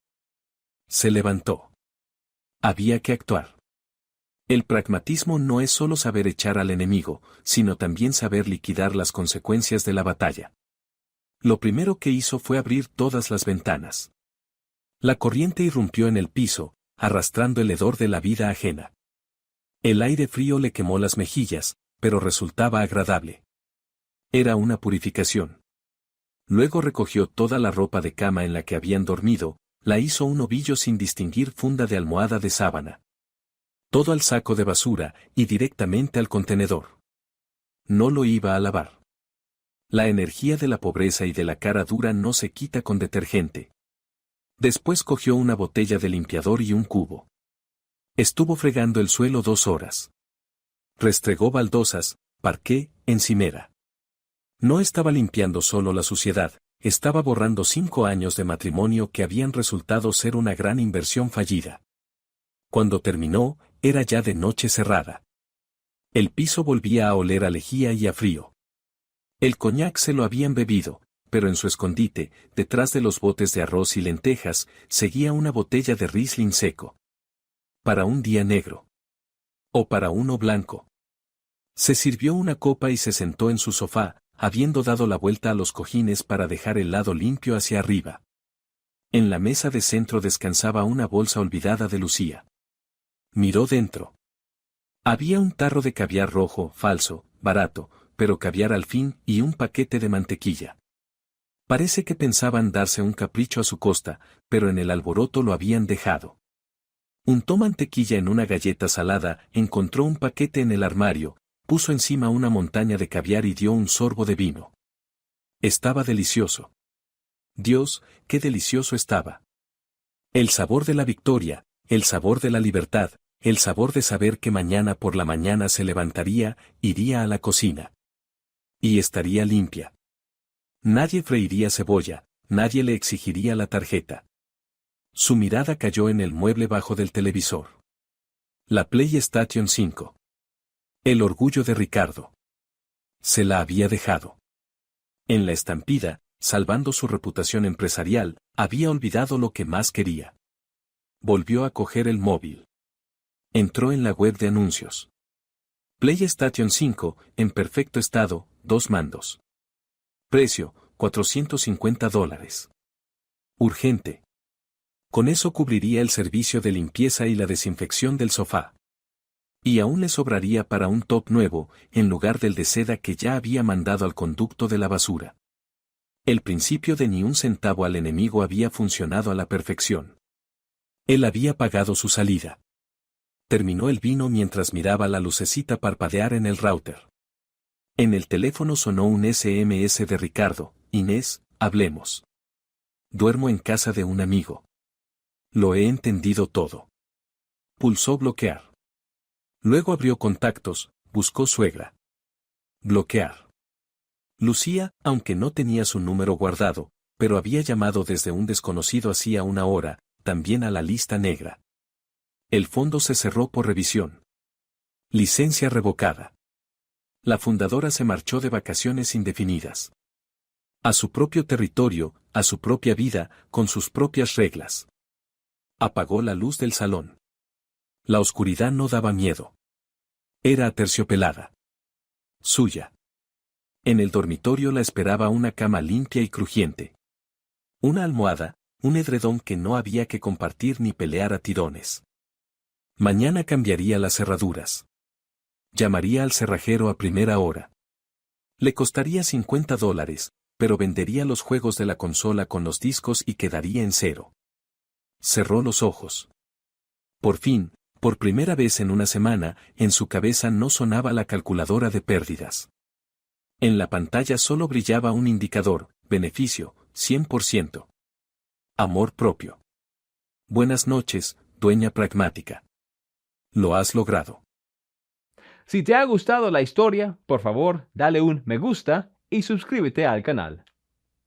Se levantó. Había que actuar. El pragmatismo no es solo saber echar al enemigo, sino también saber liquidar las consecuencias de la batalla. Lo primero que hizo fue abrir todas las ventanas. La corriente irrumpió en el piso, arrastrando el hedor de la vida ajena. El aire frío le quemó las mejillas, pero resultaba agradable. Era una purificación. Luego recogió toda la ropa de cama en la que habían dormido, la hizo un ovillo sin distinguir funda de almohada de sábana. Todo al saco de basura, y directamente al contenedor. No lo iba a lavar. La energía de la pobreza y de la cara dura no se quita con detergente. Después cogió una botella de limpiador y un cubo. Estuvo fregando el suelo 2 horas. Restregó baldosas, parqué, encimera. No estaba limpiando solo la suciedad, estaba borrando 5 años de matrimonio que habían resultado ser una gran inversión fallida. Cuando terminó, era ya de noche cerrada. El piso volvía a oler a lejía y a frío. El coñac se lo habían bebido, pero en su escondite, detrás de los botes de arroz y lentejas, seguía una botella de Riesling seco. Para un día negro. O para uno blanco. Se sirvió una copa y se sentó en su sofá, habiendo dado la vuelta a los cojines para dejar el lado limpio hacia arriba. En la mesa de centro descansaba una bolsa olvidada de Lucía. Miró dentro. Había un tarro de caviar rojo, falso, barato, pero caviar al fin, y un paquete de mantequilla. Parece que pensaban darse un capricho a su costa, pero en el alboroto lo habían dejado. Untó mantequilla en una galleta salada, encontró un paquete en el armario, puso encima una montaña de caviar y dio un sorbo de vino. Estaba delicioso. Dios, qué delicioso estaba. El sabor de la victoria, el sabor de la libertad, el sabor de saber que mañana por la mañana se levantaría, iría a la cocina. Y estaría limpia. Nadie freiría cebolla, nadie le exigiría la tarjeta. Su mirada cayó en el mueble bajo del televisor. La PlayStation 5. El orgullo de Ricardo. Se la había dejado. En la estampida, salvando su reputación empresarial, había olvidado lo que más quería. Volvió a coger el móvil. Entró en la web de anuncios. PlayStation 5, en perfecto estado, 2 mandos. Precio, $450. Urgente. Con eso cubriría el servicio de limpieza y la desinfección del sofá. Y aún le sobraría para un top nuevo, en lugar del de seda que ya había mandado al conducto de la basura. El principio de ni un centavo al enemigo había funcionado a la perfección. Él había pagado su salida. Terminó el vino mientras miraba la lucecita parpadear en el router. En el teléfono sonó un SMS de Ricardo: Inés, hablemos. Duermo en casa de un amigo. Lo he entendido todo. Pulsó bloquear. Luego abrió contactos, buscó suegra. Bloquear. Lucía, aunque no tenía su número guardado, pero había llamado desde un desconocido hacía 1 hora, también a la lista negra. El fondo se cerró por revisión. Licencia revocada. La fundadora se marchó de vacaciones indefinidas. A su propio territorio, a su propia vida, con sus propias reglas. Apagó la luz del salón. La oscuridad no daba miedo. Era aterciopelada. Suya. En el dormitorio la esperaba una cama limpia y crujiente. Una almohada, un edredón que no había que compartir ni pelear a tirones. Mañana cambiaría las cerraduras. Llamaría al cerrajero a primera hora. Le costaría $50, pero vendería los juegos de la consola con los discos y quedaría en cero. Cerró los ojos. Por fin, por primera vez en una semana, en su cabeza no sonaba la calculadora de pérdidas. En la pantalla solo brillaba un indicador, beneficio, 100%. Amor propio. Buenas noches, dueña pragmática. Lo has logrado. Si te ha gustado la historia, por favor, dale un me gusta y suscríbete al canal.